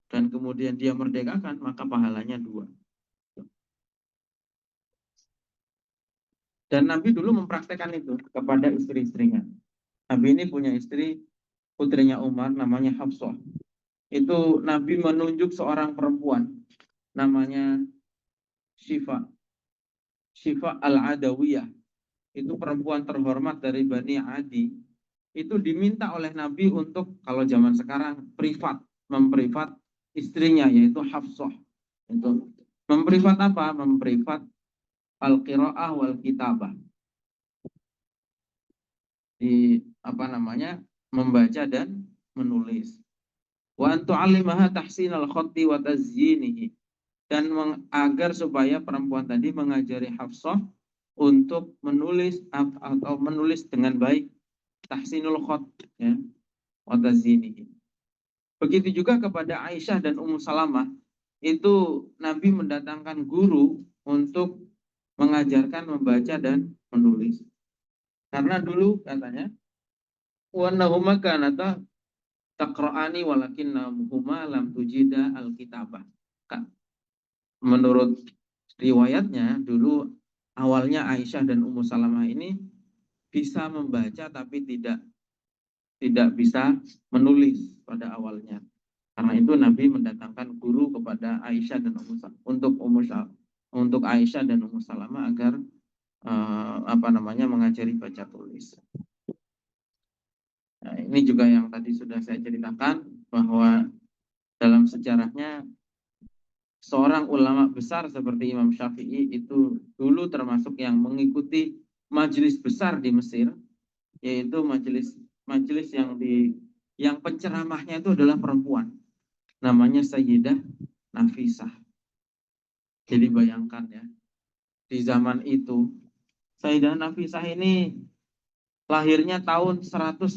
dan kemudian dia merdekakan, maka pahalanya 2. Dan Nabi dulu mempraktekkan itu kepada istri-istrinya. Nabi ini punya istri, putrinya Umar, namanya Hafsah. Itu Nabi menunjuk seorang perempuan, namanya Syifa. Syifa al-Adawiyah, itu perempuan terhormat dari Bani Adi, itu diminta oleh Nabi untuk kalau zaman sekarang privat, memprivat istrinya yaitu Hafsah. Itu memprivat apa? Memprivat al-qiraah wal kitabah. Di apa namanya? Membaca dan menulis. Wa an tu'allimaha tahsinal khatti wa tazyinihi. Dan agar supaya perempuan tadi mengajari Hafsah untuk menulis atau menulis dengan baik, tahsinul khat, ya, wa tazyinihi. Begitu juga kepada Aisyah dan Ummu Salamah, itu Nabi mendatangkan guru untuk mengajarkan membaca dan menulis. Karena dulu katanya, wa annahuma kanata taqra'ani walakinnahuma lam tujida alkitabah. Menurut riwayatnya dulu awalnya Aisyah dan Ummu Salamah ini bisa membaca tapi tidak bisa menulis pada awalnya. Karena itu Nabi mendatangkan guru kepada Aisyah dan untuk Aisyah dan Ummu Salamah agar mengajari baca tulis. Nah, ini juga yang tadi sudah saya ceritakan bahwa dalam sejarahnya seorang ulama besar seperti Imam Syafi'i itu dulu termasuk yang mengikuti majelis besar di Mesir, yaitu majelis yang penceramahnya itu adalah perempuan, namanya Sayyidah Nafisah. Jadi bayangkan ya, di zaman itu Sayyidah Nafisah ini lahirnya tahun 145,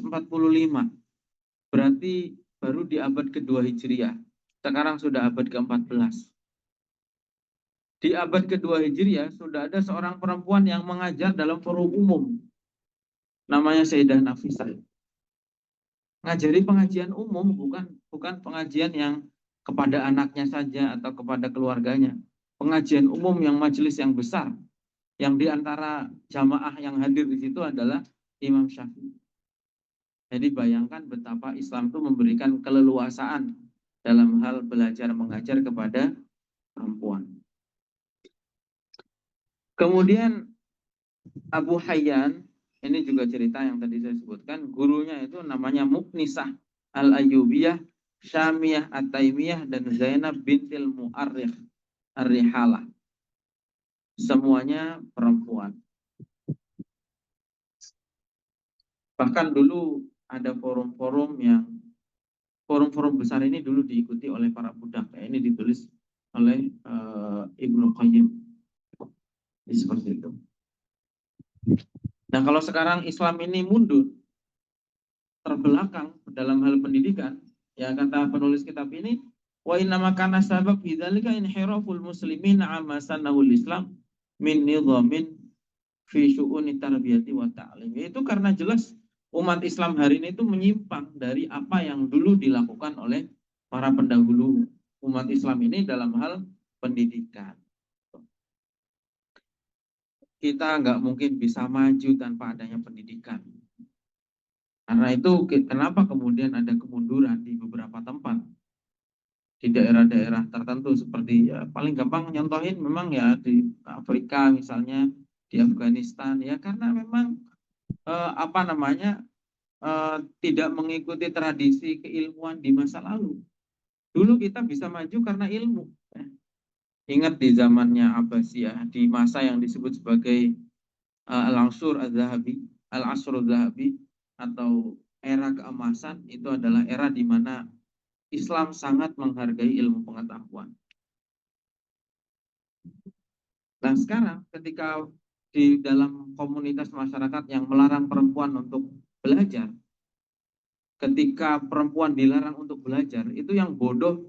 berarti baru di abad kedua Hijriah. Sekarang sudah abad ke-14. Di abad kedua Hijriah sudah ada seorang perempuan yang mengajar dalam forum umum, namanya Sayyidah Nafisah. Ngajari pengajian umum, bukan pengajian yang kepada anaknya saja atau kepada keluarganya. Pengajian umum yang majelis yang besar, yang diantara jamaah yang hadir di situ adalah Imam Syafi'i. Jadi bayangkan betapa Islam itu memberikan keleluasaan dalam hal belajar mengajar kepada perempuan. Kemudian Abu Hayyan, ini juga cerita yang tadi saya sebutkan, gurunya itu namanya Muknisah Al-Ayyubiyah, Syamiyah At-Taimiyah, dan Zainab bintil Mu'arrikh Ar-Rihalah. Semuanya perempuan. Bahkan dulu ada forum-forum besar ini dulu diikuti oleh para budak. Ini ditulis oleh Ibnu Qayyim. Ini seperti itu. Nah, kalau sekarang Islam ini mundur, terbelakang dalam hal pendidikan, ya kata penulis kitab ini, wa inna makana sabab bidzalika inhiraful muslimin amma sanahul Islam min nidhamin fi syu'uni tarbiyati wa ta'lim. Itu karena jelas umat Islam hari ini itu menyimpang dari apa yang dulu dilakukan oleh para pendahulu umat Islam ini dalam hal pendidikan. Kita nggak mungkin bisa maju tanpa adanya pendidikan. Karena itu kenapa kemudian ada kemunduran di beberapa tempat di daerah-daerah tertentu seperti ya, paling gampang nyontohin memang ya di Afrika misalnya, di Afghanistan ya, karena memang tidak mengikuti tradisi keilmuan di masa lalu. Dulu kita bisa maju karena ilmu. Ingat di zamannya Abbasiyah, di masa yang disebut sebagai Al-Asr Az-Zahabi atau era keemasan, itu adalah era di mana Islam sangat menghargai ilmu pengetahuan. Dan sekarang ketika di dalam komunitas masyarakat yang melarang perempuan untuk belajar, ketika perempuan dilarang untuk belajar, itu yang bodoh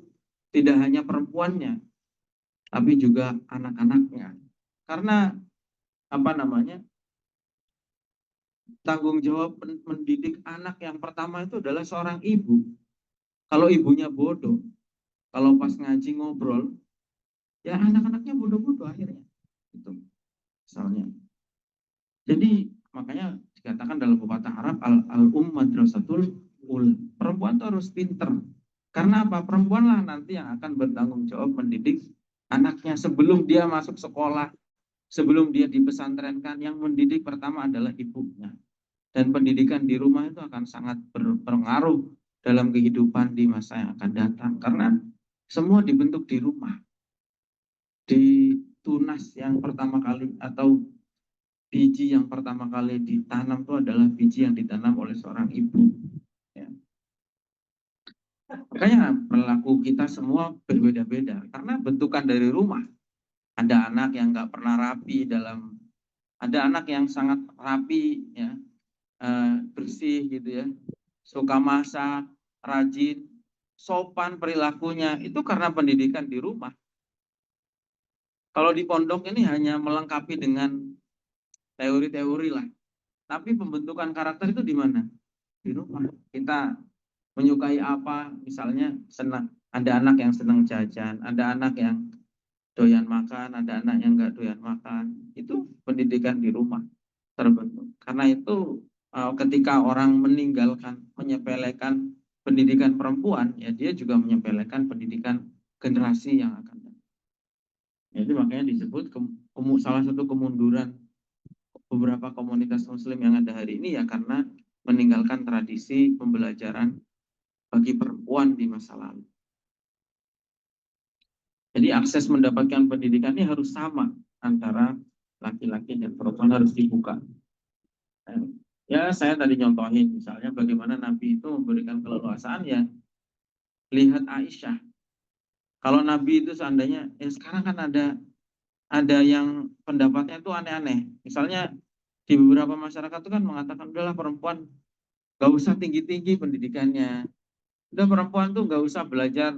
tidak hanya perempuannya, tapi juga anak-anaknya. Karena tanggung jawab mendidik anak yang pertama itu adalah seorang ibu. Kalau ibunya bodoh, kalau pas ngaji ngobrol, ya anak-anaknya bodoh-bodoh akhirnya. Itu misalnya. Jadi makanya dikatakan dalam pepatah Arab, al-um madrasatul ul. Perempuan itu harus pinter. Karena apa? Perempuanlah nanti yang akan bertanggung jawab mendidik anaknya sebelum dia masuk sekolah. sebelum dia dipesantrenkan, yang mendidik pertama adalah ibunya. Dan pendidikan di rumah itu akan sangat berpengaruh dalam kehidupan di masa yang akan datang. Karena semua dibentuk di rumah. Di tunas yang pertama kali atau biji yang pertama kali ditanam itu adalah biji yang ditanam oleh seorang ibu. Ya. Makanya perilaku kita semua berbeda-beda karena bentukan dari rumah. Ada anak yang nggak pernah rapi ada anak yang sangat rapi, ya, bersih gitu ya, suka masak, rajin, sopan perilakunya, itu karena pendidikan di rumah. Kalau di pondok ini hanya melengkapi dengan teori-teori lah. Tapi pembentukan karakter itu di mana? Di rumah. Kita menyukai apa, misalnya senang. Ada anak yang senang jajan, ada anak yang doyan makan, ada anak yang nggak doyan makan. Itu pendidikan di rumah terbentuk. Karena itu ketika orang meninggalkan, menyepelekan pendidikan perempuan, ya dia juga menyepelekan pendidikan generasi yang akan datang. Jadi makanya disebut salah satu kemunduran beberapa komunitas muslim yang ada hari ini ya karena meninggalkan tradisi pembelajaran bagi perempuan di masa lalu. Jadi akses mendapatkan pendidikan ini harus sama antara laki-laki dan perempuan, harus dibuka. Ya saya tadi nyontohin misalnya bagaimana Nabi itu memberikan keleluasaan, ya lihat Aisyah. Kalau Nabi itu seandainya, ya sekarang kan ada yang pendapatnya itu aneh-aneh. Misalnya di beberapa masyarakat itu kan mengatakan udahlah perempuan gak usah tinggi-tinggi pendidikannya. Udah perempuan tuh gak usah belajar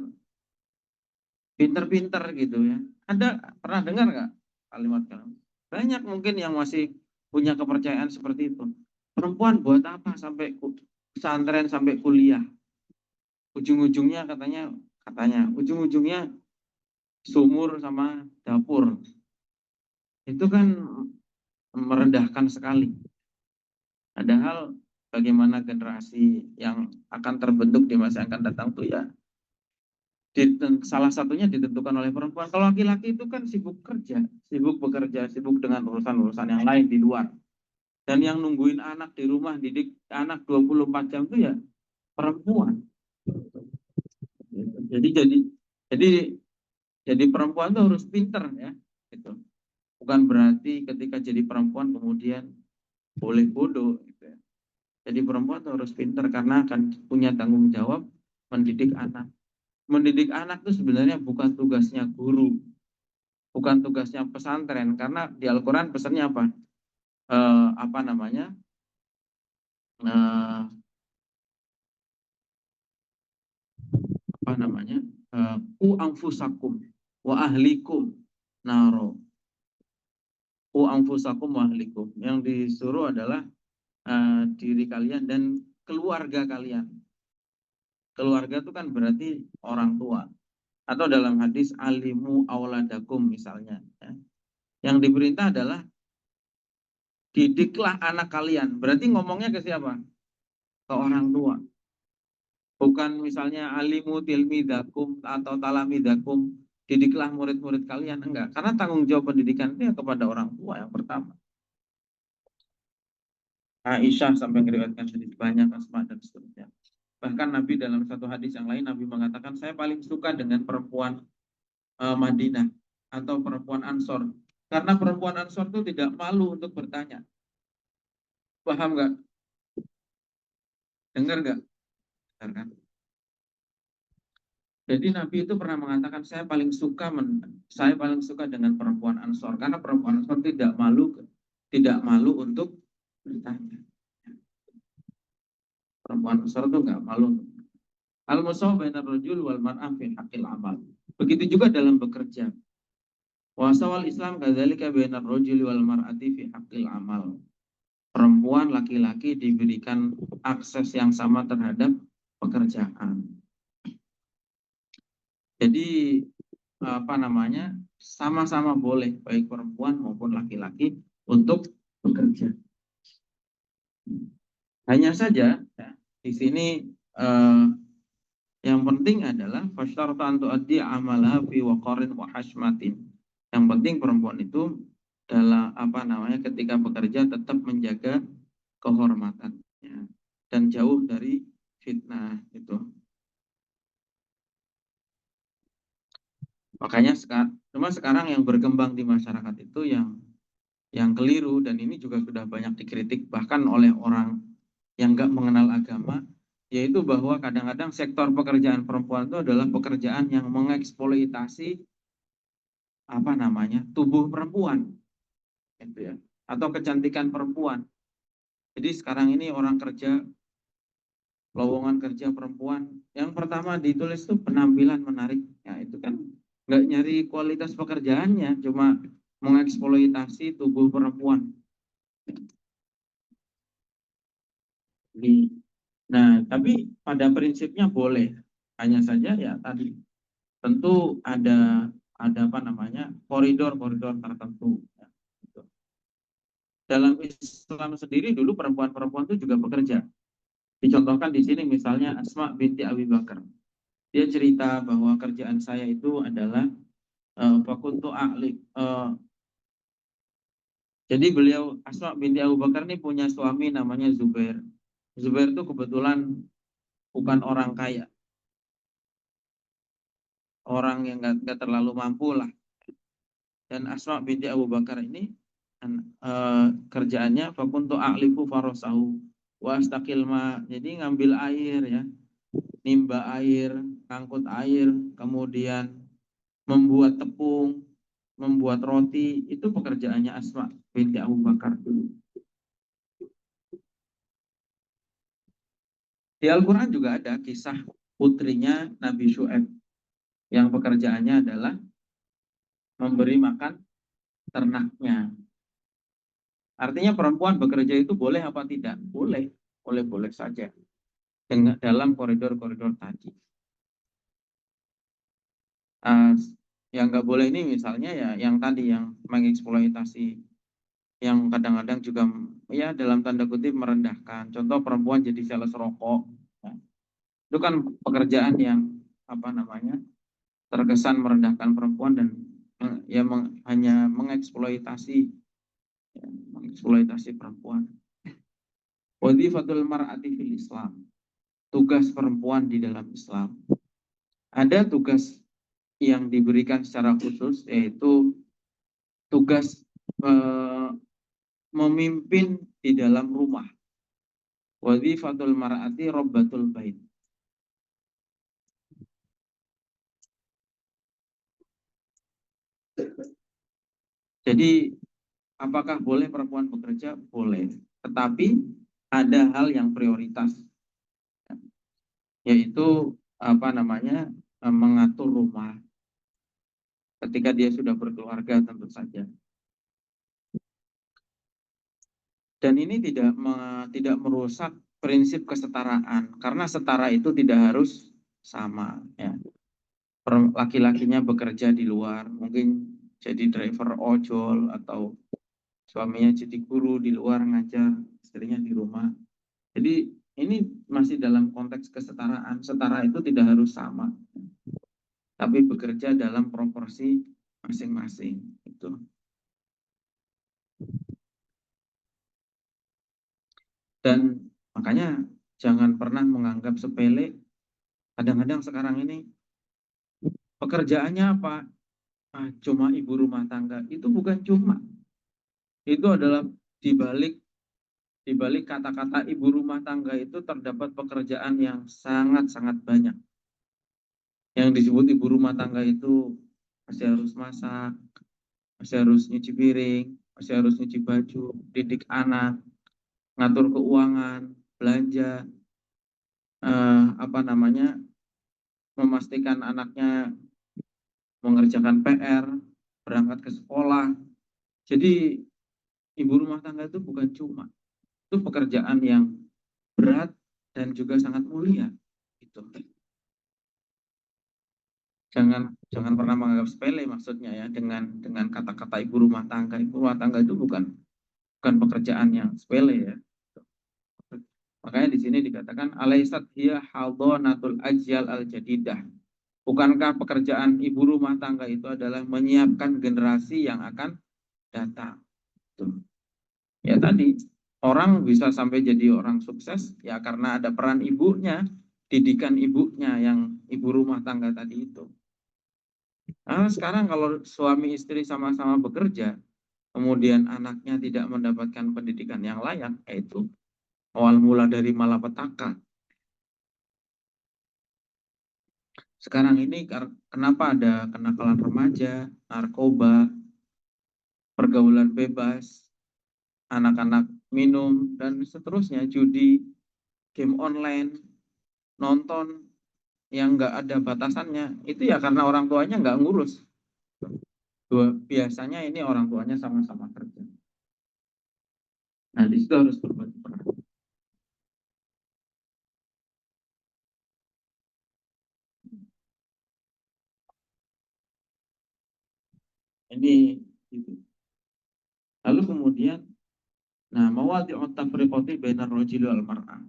pinter-pinter gitu ya. Ada pernah dengar nggak kalimat-kalimat? Banyak mungkin yang masih punya kepercayaan seperti itu. Perempuan buat apa sampai pesantren sampai kuliah? Ujung-ujungnya katanya ujung-ujungnya sumur sama dapur. Itu kan merendahkan sekali. Padahal bagaimana generasi yang akan terbentuk di masa yang akan datang tuh ya salah satunya ditentukan oleh perempuan. Kalau laki-laki itu kan sibuk kerja, sibuk bekerja, sibuk dengan urusan-urusan yang lain di luar. Dan yang nungguin anak di rumah, didik anak 24 jam itu ya perempuan. Jadi jadi perempuan itu harus pinter ya. Gitu. Bukan berarti ketika jadi perempuan kemudian boleh bodoh. Gitu ya. Jadi perempuan itu harus pinter karena akan punya tanggung jawab mendidik anak. Mendidik anak itu sebenarnya bukan tugasnya guru, bukan tugasnya pesantren, karena di Al-Quran pesannya apa? Apa namanya? Apa namanya? Ku anfusakum wa ahlikum naro. Ku anfusakum wa ahlikum. Yang disuruh adalah diri kalian dan keluarga kalian. Keluarga itu kan berarti orang tua. Atau dalam hadis alimu auladakum misalnya. Ya. Yang diperintah adalah didiklah anak kalian. Berarti ngomongnya ke siapa? Ke orang tua. Bukan misalnya alimu tilmidakum atau talamidakum, didiklah murid-murid kalian. Enggak. Karena tanggung jawab pendidikan itu ya kepada orang tua yang pertama. Aisyah sampai meriwayatkan sedikit banyak, Asma dan seterusnya. Bahkan Nabi dalam satu hadis yang lain, Nabi mengatakan, saya paling suka dengan perempuan Madinah atau perempuan Ansor. Karena perempuan Ansor itu tidak malu untuk bertanya. Paham nggak? Dengar nggak? Dengar kan? Jadi Nabi itu pernah mengatakan saya paling suka dengan perempuan Ansor karena perempuan Ansor tidak malu untuk bertanya. Perempuan Ansor itu nggak malu. Al-musaw bainar rajul wal mar'ah fi haqqil amal. Begitu juga dalam bekerja. Wasawal Islam kadzalika bainar rajul wal mar'ati fi haqqil amal. Perempuan laki-laki diberikan akses yang sama terhadap pekerjaan. Jadi apa namanya, sama-sama boleh baik perempuan maupun laki-laki untuk bekerja. Hanya saja ya, di sini yang penting adalah fasyaratu an tuaddi amalaha fi waqarin wa hashmatin. Yang penting perempuan itu dalam apa namanya ketika bekerja tetap menjaga kehormatannya dan jauh dari fitnah itu. Makanya sekarang yang berkembang di masyarakat itu yang keliru, dan ini juga sudah banyak dikritik bahkan oleh orang yang nggak mengenal agama, yaitu bahwa kadang-kadang sektor pekerjaan perempuan itu adalah pekerjaan yang mengeksploitasi apa namanya tubuh perempuan, gitu ya, atau kecantikan perempuan. Jadi sekarang ini orang kerja, lowongan kerja perempuan, yang pertama ditulis tuh penampilan menarik, ya itu kan nggak nyari kualitas pekerjaannya, cuma mengeksploitasi tubuh perempuan. Nah, tapi pada prinsipnya boleh, hanya saja ya tadi tentu ada apa namanya koridor-koridor tertentu. Ya, gitu. Dalam Islam sendiri dulu perempuan-perempuan itu juga bekerja. Dicontohkan di sini misalnya Asma binti Abi Bakar. Dia cerita bahwa kerjaan saya itu adalah fakuntu a'lik. Jadi beliau Asma binti Abu Bakar ini punya suami namanya Zubair. Zubair itu kebetulan bukan orang kaya, orang yang nggak terlalu mampu lah. Dan Asma binti Abu Bakar ini kerjaannya fakuntu a'liku farosahu wa astaqil ma. Jadi ngambil air ya, nimba air, ngangkut air, kemudian membuat tepung, membuat roti, itu pekerjaannya Asma binti Abu Bakar dulu. Di Al-Quran juga ada kisah putrinya Nabi Syu'aib yang pekerjaannya adalah memberi makan ternaknya. Artinya perempuan bekerja itu boleh apa tidak? Boleh, boleh-boleh saja. Dengan dalam koridor-koridor tadi. Yang nggak boleh ini misalnya ya yang tadi yang mengeksploitasi, yang kadang-kadang juga ya dalam tanda kutip merendahkan. Contoh perempuan jadi sales rokok. Ya. Itu kan pekerjaan yang apa namanya terkesan merendahkan perempuan dan ya hanya mengeksploitasi, ya, mengeksploitasi perempuan. Wadhifatul mar'ati fil Islam. Tugas perempuan di dalam Islam. Ada tugas yang diberikan secara khusus, yaitu tugas memimpin di dalam rumah. Wadhifatul mar'ati robbatul bait. Jadi apakah boleh perempuan bekerja? Boleh. Tetapi ada hal yang prioritas, yaitu apa namanya mengatur rumah. Ketika dia sudah berkeluarga tentu saja. Dan ini tidak merusak prinsip kesetaraan, karena setara itu tidak harus sama. Ya. Laki-lakinya bekerja di luar, mungkin jadi driver ojol atau suaminya jadi guru di luar ngajar, istrinya di rumah. Jadi ini masih dalam konteks kesetaraan. Setara itu tidak harus sama, tapi bekerja dalam proporsi masing-masing. Itu. Dan makanya jangan pernah menganggap sepele. Kadang-kadang sekarang ini pekerjaannya apa? Cuma ibu rumah tangga. Itu bukan cuma. Itu adalah dibalik kata-kata ibu rumah tangga itu terdapat pekerjaan yang sangat-sangat banyak. Yang disebut ibu rumah tangga itu masih harus masak, masih harus nyuci piring, masih harus nyuci baju, didik anak, ngatur keuangan, belanja, apa namanya, memastikan anaknya mengerjakan PR, berangkat ke sekolah. Jadi ibu rumah tangga itu bukan cuma, itu pekerjaan yang berat dan juga sangat mulia. Itu. Jangan pernah menganggap sepele maksudnya ya dengan kata-kata ibu rumah tangga. Ibu rumah tangga itu bukan pekerjaan yang sepele ya. Makanya di sini dikatakan alaisat hiya hadanatul ajyal al jadidah. Bukankah pekerjaan ibu rumah tangga itu adalah menyiapkan generasi yang akan datang. Tuh. Ya tadi, orang bisa sampai jadi orang sukses ya karena ada peran ibunya, didikan ibunya yang ibu rumah tangga tadi itu. Nah, sekarang kalau suami istri sama-sama bekerja, kemudian anaknya tidak mendapatkan pendidikan yang layak, yaitu awal mula dari malapetaka. Sekarang ini kenapa ada kenakalan remaja, narkoba, pergaulan bebas, anak-anak minum, dan seterusnya, judi, game online, nonton yang nggak ada batasannya, itu ya karena orang tuanya nggak ngurus. Biasanya ini orang tuanya sama-sama kerja. Nah, di situ harus berbagi peran. Ini gitu. Lalu kemudian, nah, mawadhi'ut tafriqati bainar rajuli wal mar'ah.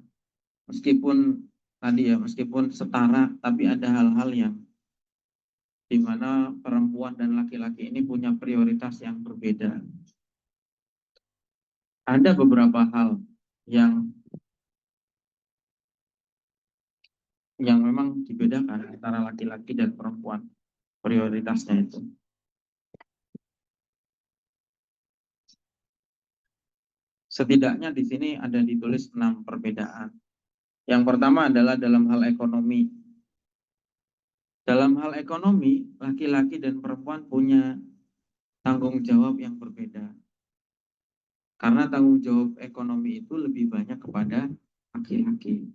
Meskipun tadi ya, meskipun setara, tapi ada hal-hal yang di mana perempuan dan laki-laki ini punya prioritas yang berbeda. Ada beberapa hal yang memang dibedakan antara laki-laki dan perempuan prioritasnya itu. Setidaknya di sini ada ditulis 6 perbedaan. Yang pertama adalah dalam hal ekonomi. Dalam hal ekonomi, laki-laki dan perempuan punya tanggung jawab yang berbeda. Karena tanggung jawab ekonomi itu lebih banyak kepada laki-laki.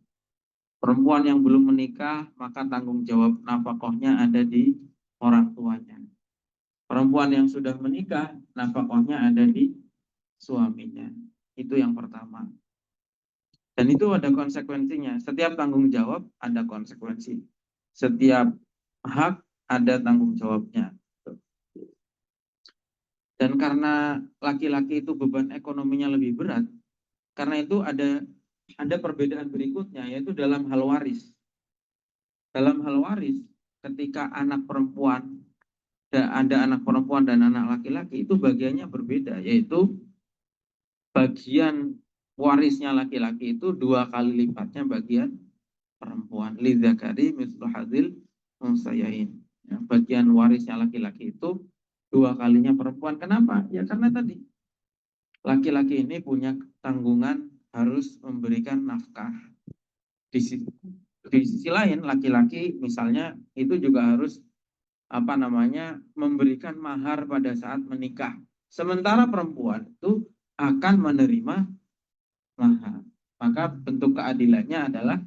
Perempuan yang belum menikah, maka tanggung jawab nafkahnya ada di orang tuanya. Perempuan yang sudah menikah, nafkahnya ada di suaminya. Itu yang pertama. Dan itu ada konsekuensinya. Setiap tanggung jawab ada konsekuensi. Setiap hak ada tanggung jawabnya. Dan karena laki-laki itu beban ekonominya lebih berat, karena itu ada perbedaan berikutnya, yaitu dalam hal waris. Dalam hal waris, ketika anak perempuan, ada anak perempuan dan anak laki-laki, itu bagiannya berbeda, yaitu bagian warisnya laki-laki itu 2 kali lipatnya bagian perempuan. Lidzakari mithlu hadzil unsayain. Ya, bagian warisnya laki-laki itu 2 kalinya perempuan. Kenapa? Ya karena tadi laki-laki ini punya tanggungan harus memberikan nafkah. Di sisi lain, laki-laki misalnya itu juga harus memberikan mahar pada saat menikah. Sementara perempuan itu akan menerima mahar. Maka bentuk keadilannya adalah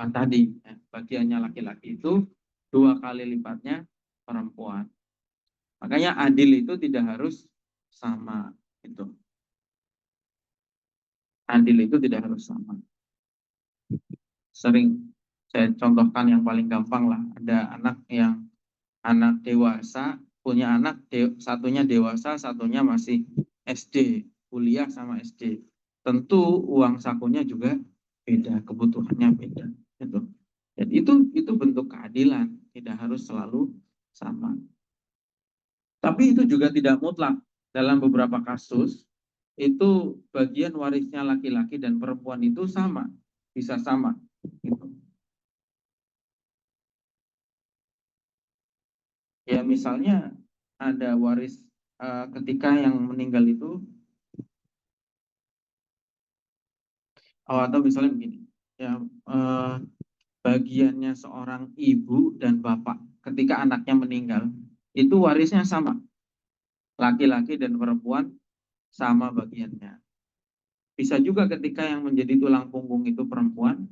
tadi bagiannya laki-laki itu 2 kali lipatnya perempuan. Makanya adil itu tidak harus sama itu. Adil itu tidak harus sama. Sering saya contohkan yang paling gampang lah. Ada anak dewasa, punya anak satunya dewasa, satunya masih SD, kuliah sama SD. Tentu uang sakunya juga beda, kebutuhannya beda. Gitu. Jadi itu bentuk keadilan, tidak harus selalu sama. Tapi itu juga tidak mutlak. Dalam beberapa kasus, itu bagian warisnya laki-laki dan perempuan itu sama, bisa sama. Gitu. Ya misalnya ada waris ketika yang meninggal itu, atau misalnya begini, ya bagiannya seorang ibu dan bapak ketika anaknya meninggal, itu warisnya sama, laki-laki dan perempuan sama bagiannya. Bisa juga ketika yang menjadi tulang punggung itu perempuan,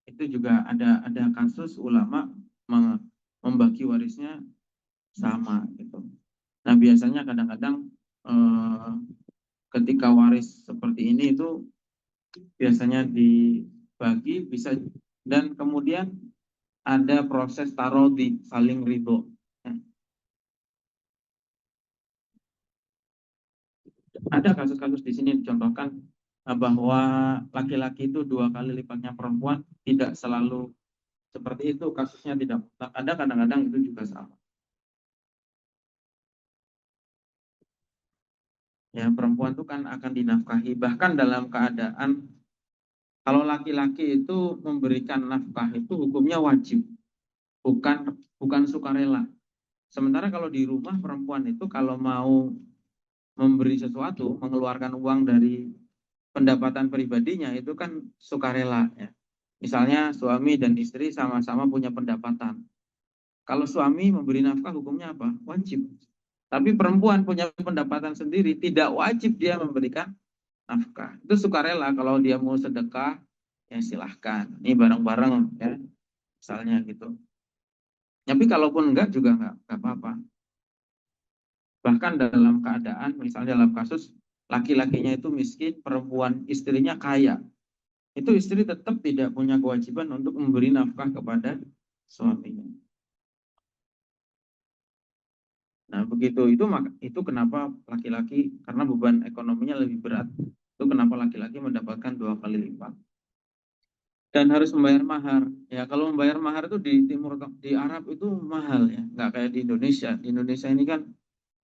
itu juga ada kasus ulama membagi warisnya sama gitu. Nah biasanya kadang-kadang ketika waris seperti ini itu biasanya dibagi bisa, dan kemudian ada proses tarodi, saling ridho. Ada kasus-kasus di sini dicontohkan bahwa laki-laki itu 2 kali lipatnya perempuan, tidak selalu seperti itu kasusnya, tidak ada, kadang-kadang itu juga sama. Ya, perempuan itu kan akan dinafkahi. Bahkan dalam keadaan kalau laki-laki itu memberikan nafkah itu hukumnya wajib, bukan sukarela. Sementara kalau di rumah perempuan itu kalau mau memberi sesuatu, mengeluarkan uang dari pendapatan pribadinya itu kan sukarela ya. Misalnya suami dan istri sama-sama punya pendapatan. Kalau suami memberi nafkah hukumnya apa? Wajib. Tapi perempuan punya pendapatan sendiri, tidak wajib dia memberikan nafkah. Itu sukarela. Kalau dia mau sedekah, ya silahkan. Ini bareng-bareng ya, misalnya gitu. Tapi kalaupun enggak juga enggak apa-apa. Bahkan dalam keadaan, misalnya dalam kasus laki-lakinya itu miskin, perempuan istrinya kaya. Itu istri tetap tidak punya kewajiban untuk memberi nafkah kepada suaminya. Nah, begitu itu kenapa laki-laki karena beban ekonominya lebih berat. Itu kenapa laki-laki mendapatkan 2 kali lipat. Dan harus membayar mahar. Ya, kalau membayar mahar itu di Arab itu mahal ya, nggak kayak di Indonesia. Di Indonesia ini kan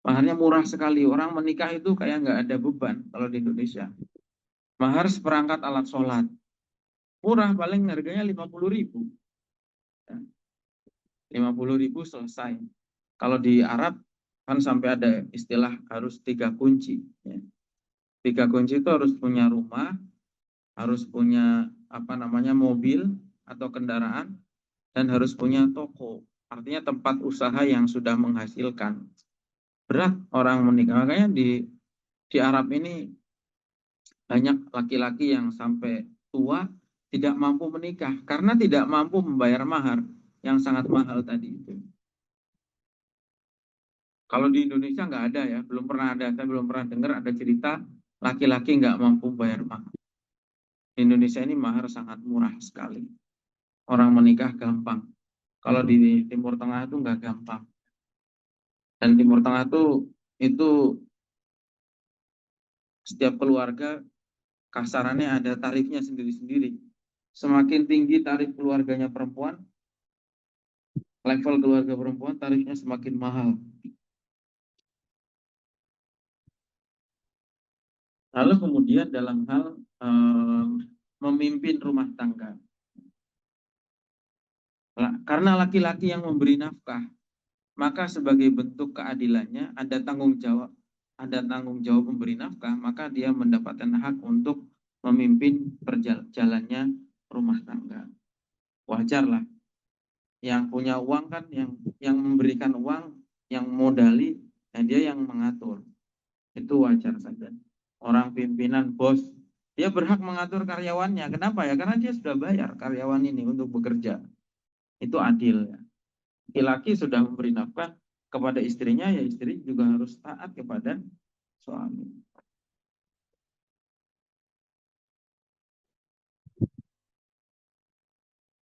maharnya murah sekali. Orang menikah itu kayak nggak ada beban kalau di Indonesia. Mahar seperangkat alat sholat. Murah, paling harganya 50.000. Ya, 50.000 selesai. Kalau di Arab kan sampai ada istilah harus 3 kunci. Ya. 3 kunci itu harus punya rumah, harus punya mobil atau kendaraan, dan harus punya toko. Artinya tempat usaha yang sudah menghasilkan. Berat orang menikah. Makanya di Arab ini banyak laki-laki yang sampai tua tidak mampu menikah karena tidak mampu membayar mahar yang sangat mahal tadi itu. Kalau di Indonesia nggak ada ya, belum pernah ada. Saya belum pernah dengar ada cerita laki-laki nggak mampu bayar mahar. Di Indonesia ini mahar sangat murah sekali. Orang menikah gampang. Kalau di Timur Tengah itu nggak gampang. Dan Timur Tengah itu setiap keluarga kasarannya ada tarifnya sendiri-sendiri. Semakin tinggi tarif keluarganya perempuan, level keluarga perempuan tarifnya semakin mahal. Lalu kemudian dalam hal memimpin rumah tangga. Karena laki-laki yang memberi nafkah, maka sebagai bentuk keadilannya ada tanggung jawab memberi nafkah, maka dia mendapatkan hak untuk memimpin perjalannya rumah tangga. Wajar lah. Yang punya uang kan yang memberikan uang, yang modali, dan dia yang mengatur. Itu wajar saja. Orang pimpinan, bos, dia berhak mengatur karyawannya. Kenapa ya? Karena dia sudah bayar karyawan ini untuk bekerja. Itu adil ya. Laki-laki sudah memberi nafkah kepada istrinya, ya istri juga harus taat kepada suami.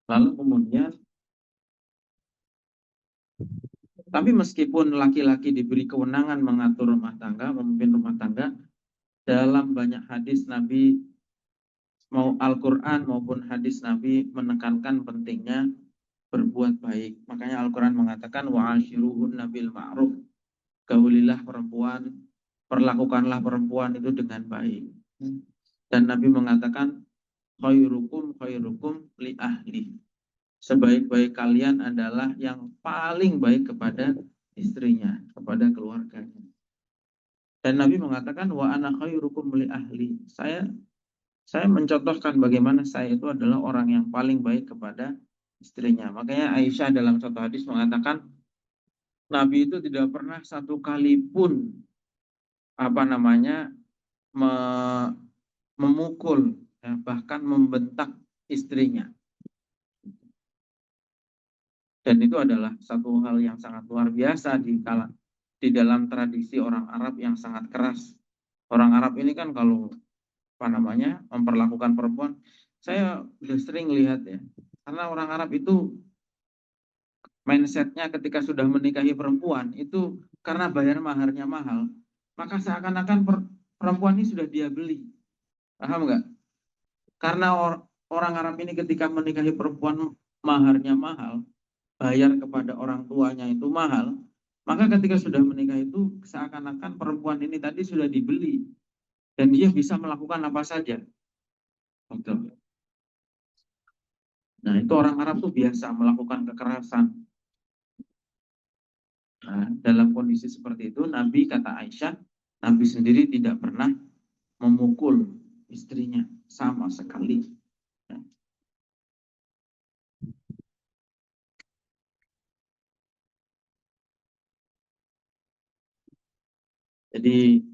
Lalu kemudian, tapi meskipun laki-laki diberi kewenangan mengatur rumah tangga, memimpin rumah tangga, dalam banyak hadis Nabi, mau Al-Quran maupun hadis Nabi menekankan pentingnya berbuat baik. Makanya Al-Quran mengatakan wa'ashiruhunna bil ma'ruf. Gaulilah perempuan, perlakukanlah perempuan itu dengan baik. Dan Nabi mengatakan khairukum li ahli. Sebaik-baik kalian adalah yang paling baik kepada istrinya, kepada keluarganya. Dan Nabi mengatakan wa ana khairukum li ahli. Saya mencontohkan bagaimana saya itu adalah orang yang paling baik kepada istrinya. Makanya Aisyah dalam satu hadis mengatakan Nabi itu tidak pernah satu kali pun memukul, ya, bahkan membentak istrinya. Dan itu adalah satu hal yang sangat luar biasa di dalam tradisi orang Arab yang sangat keras. Orang Arab ini kan kalau memperlakukan perempuan, saya udah sering lihat ya. Karena orang Arab itu mindsetnya ketika sudah menikahi perempuan itu karena bayar maharnya mahal, maka seakan-akan perempuan ini sudah dia beli. Paham nggak? Karena orang Arab ini ketika menikahi perempuan maharnya mahal, bayar kepada orang tuanya itu mahal, Maka ketika sudah menikah itu seakan-akan perempuan ini tadi sudah dibeli dan dia bisa melakukan apa saja. Gitu. Nah, itu orang Arab tuh biasa melakukan kekerasan. Nah, dalam kondisi seperti itu, Nabi, kata Aisyah, Nabi sendiri tidak pernah memukul istrinya sama sekali. Jadi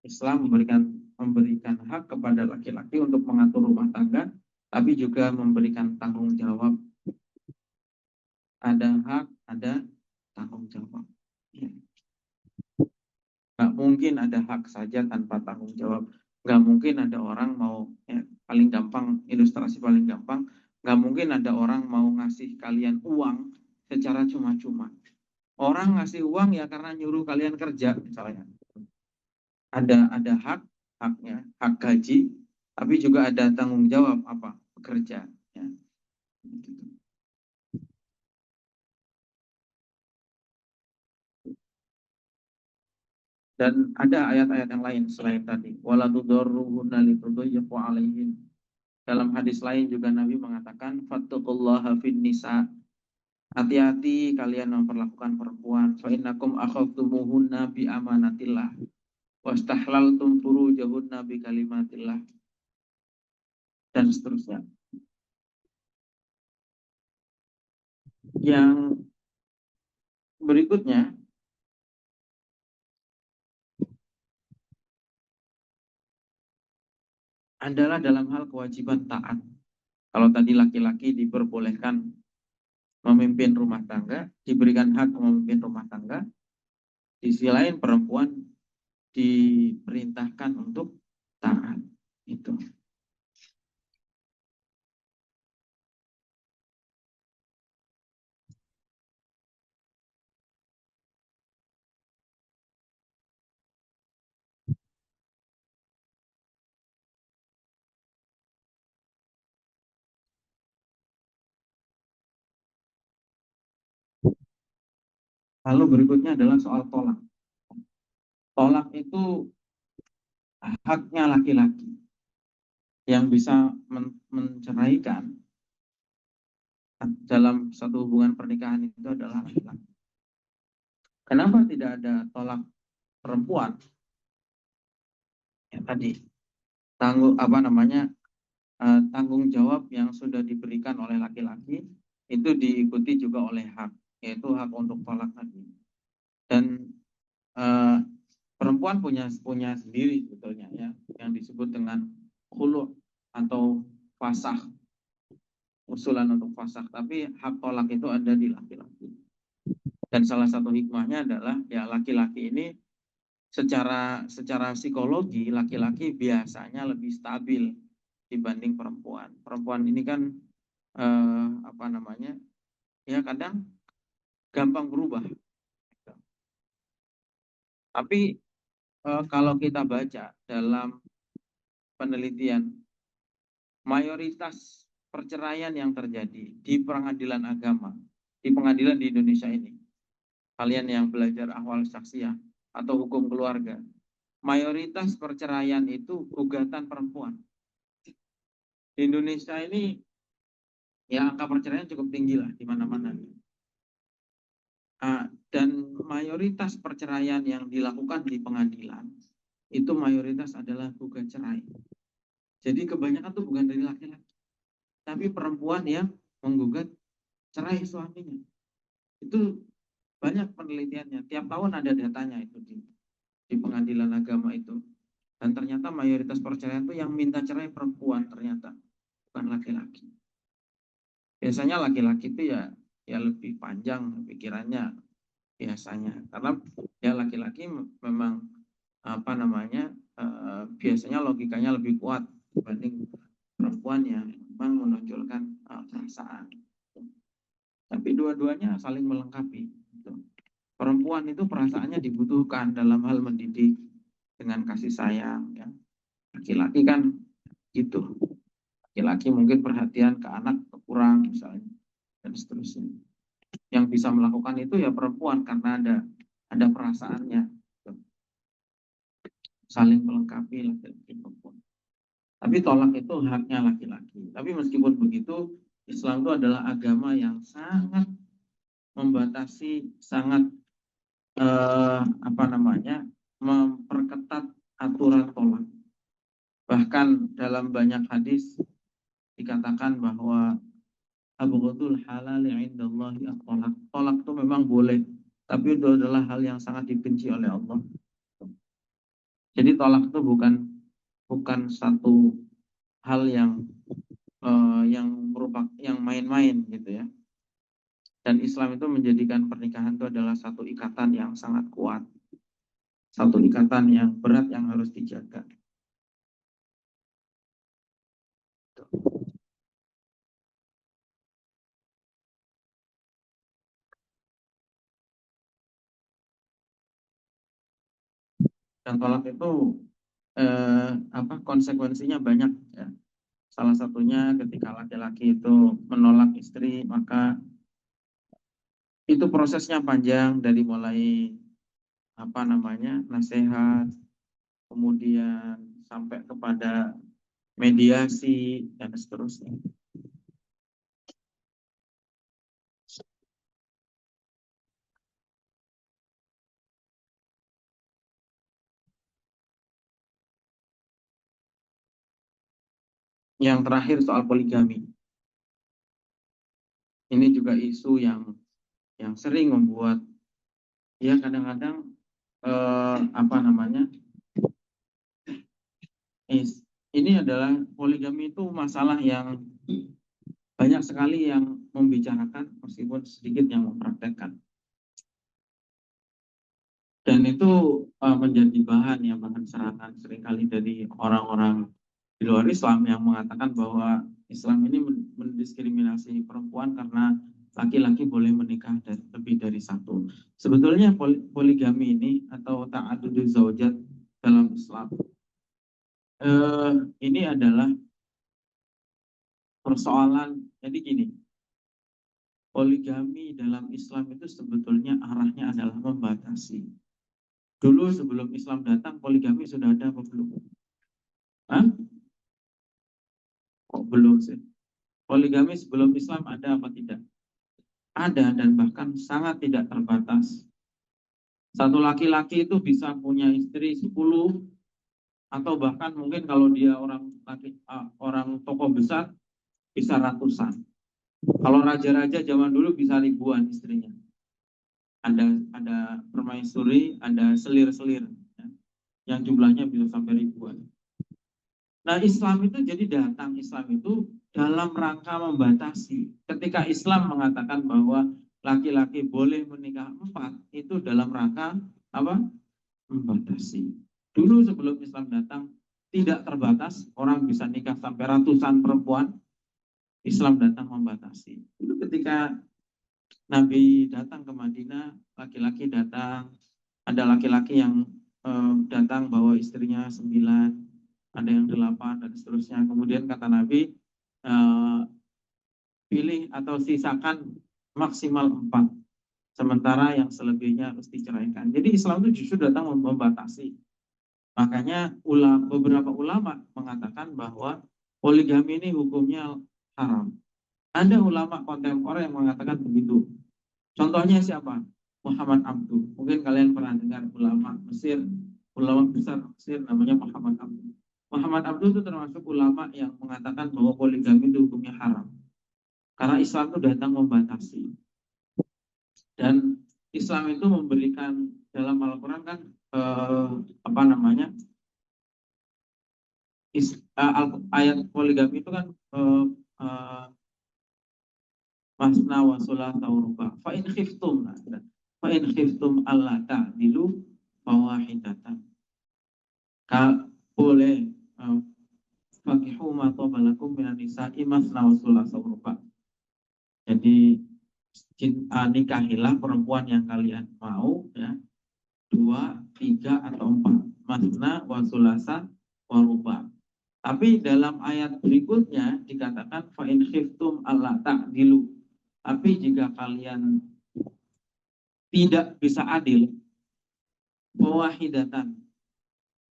Islam memberikan hak kepada laki-laki untuk mengatur rumah tangga, tapi juga memberikan tanggung jawab. Ada hak, ada tanggung jawab. Ya. Nggak mungkin ada hak saja tanpa tanggung jawab. Nggak mungkin ada orang mau, ya, paling gampang, ilustrasi paling gampang, nggak mungkin ada orang mau ngasih kalian uang secara cuma-cuma. Orang ngasih uang ya karena nyuruh kalian kerja misalnya. Ada haknya, hak gaji, tapi juga ada tanggung jawab apa? Bekerja. Ya. Dan ada ayat-ayat yang lain selain tadi. Wala tudarruhunna litudayyiqu alaihin. Dalam hadis lain juga Nabi mengatakan, fattaqullaha fin nisa. Hati-hati kalian memperlakukan perempuan. Fa innakum akhadtumuhunna bi amanatillah. Wastahlaltum furujahunna bi kalimatillah. Dan seterusnya. Yang berikutnya adalah dalam hal kewajiban taat. Kalau tadi laki-laki diperbolehkan memimpin rumah tangga, diberikan hak memimpin rumah tangga, di sisi lain perempuan diperintahkan untuk taat. Itu. Lalu berikutnya adalah soal tolak. Tolak itu haknya laki-laki yang bisa menceraikan dalam satu hubungan pernikahan itu adalah laki-laki. Kenapa tidak ada tolak perempuan? Ya tadi tanggung jawab yang sudah diberikan oleh laki-laki itu diikuti juga oleh hak, yaitu hak untuk tolak tadi. Dan eh, perempuan punya sendiri sebetulnya ya, yang disebut dengan khulu atau fasakh, usulan untuk fasakh. Tapi hak tolak itu ada di laki-laki. Dan salah satu hikmahnya adalah ya laki-laki ini secara psikologi laki-laki biasanya lebih stabil dibanding perempuan. Perempuan ini kan ya kadang gampang berubah. Tapi kalau kita baca dalam penelitian, mayoritas perceraian yang terjadi di pengadilan agama, di pengadilan di Indonesia ini, kalian yang belajar ahwal syakhsiyah atau hukum keluarga, mayoritas perceraian itu gugatan perempuan. Di Indonesia ini ya angka perceraian cukup tinggi lah di mana-mana. Dan mayoritas perceraian yang dilakukan di pengadilan itu mayoritas adalah gugat cerai. Jadi kebanyakan tuh bukan dari laki-laki, tapi perempuan yang menggugat cerai suaminya. Itu banyak penelitiannya. Tiap tahun ada datanya itu di pengadilan agama itu. Dan ternyata mayoritas perceraian itu yang minta cerai perempuan ternyata, bukan laki-laki. Biasanya laki-laki itu ya lebih panjang pikirannya biasanya, karena ya laki-laki memang biasanya logikanya lebih kuat dibanding perempuan yang memang menonjolkan perasaan. Tapi dua-duanya saling melengkapi. Perempuan itu perasaannya dibutuhkan dalam hal mendidik dengan kasih sayang. Ya. Laki-laki kan gitu. Laki-laki mungkin perhatian ke anak kurang misalnya dan seterusnya. Yang bisa melakukan itu ya perempuan karena ada ada perasaannya, saling melengkapi laki-laki perempuan. Tapi tolak itu haknya laki-laki. Tapi meskipun begitu, Islam itu adalah agama yang sangat membatasi, sangat memperketat aturan tolak. Bahkan dalam banyak hadis dikatakan bahwa abghadul halal indallahi at-tolak. Tolak itu memang boleh, tapi itu adalah hal yang sangat dibenci oleh Allah. Jadi tolak itu bukan satu hal yang merupakan yang main-main gitu ya. Dan Islam itu menjadikan pernikahan itu adalah satu ikatan yang sangat kuat, satu ikatan yang berat yang harus dijaga. Dan tolak itu konsekuensinya banyak ya. Salah satunya ketika laki-laki itu menolak istri, maka itu prosesnya panjang dari mulai nasihat, kemudian sampai kepada mediasi dan seterusnya. Yang terakhir soal poligami. Ini juga isu yang sering membuat ya kadang-kadang ini adalah poligami itu masalah yang banyak sekali yang membicarakan meskipun sedikit yang mempraktekkan. Dan itu menjadi bahan serangan seringkali dari orang-orang di luar Islam yang mengatakan bahwa Islam ini mendiskriminasi perempuan karena laki-laki boleh menikah lebih dari satu. Sebetulnya poligami ini atau ta'aduduz zaujat dalam Islam ini adalah persoalan. Jadi gini, poligami dalam Islam itu sebetulnya arahnya adalah membatasi. Dulu sebelum Islam datang, poligami sudah ada apa belum? Hah? Kok belum sih? Poligami sebelum Islam ada apa tidak? Ada, dan bahkan sangat tidak terbatas. Satu laki-laki itu bisa punya istri 10, atau bahkan mungkin kalau dia orang tokoh besar bisa ratusan. Kalau raja-raja zaman dulu bisa ribuan istrinya. Ada permaisuri, ada selir-selir ya, yang jumlahnya bisa sampai ribuan. Nah, Islam itu Islam itu dalam rangka membatasi. Ketika Islam mengatakan bahwa laki-laki boleh menikah 4, itu dalam rangka apa? Membatasi. Dulu sebelum Islam datang tidak terbatas, orang bisa nikah sampai ratusan perempuan. Islam datang membatasi. Itu ketika Nabi datang ke Madinah, laki-laki datang, ada laki-laki yang datang bawa istrinya 9, ada yang 8 dan seterusnya. Kemudian kata Nabi, pilih atau sisakan maksimal 4, sementara yang selebihnya harus diceraikan. Jadi Islam itu justru datang membatasi. Makanya beberapa ulama mengatakan bahwa poligami ini hukumnya haram. Ada ulama kontemporer yang mengatakan begitu. Contohnya siapa? Muhammad Abduh. Mungkin kalian pernah dengar ulama Mesir, ulama besar Mesir namanya Muhammad Abduh. Muhammad Abduh itu termasuk ulama yang mengatakan bahwa poligami itu hukumnya haram. Karena Islam itu datang membatasi. Dan Islam itu memberikan dalam Al-Quran kan ayat poligami itu kan masna wa sulasa wa ruba. Fa in khiftum alla ta'dilu fawahidatan. Boleh fakihu ma tabalakum minan nisa'i masna wa sulasa wa ruba. Jadi nikahilah perempuan yang kalian mau ya, 2, 3 atau 4, masna wa sulasa wa ruba. Tapi dalam ayat berikutnya dikatakan fa in khiftum alla ta'dilu. Tapi jika kalian tidak bisa adil, wahidatan,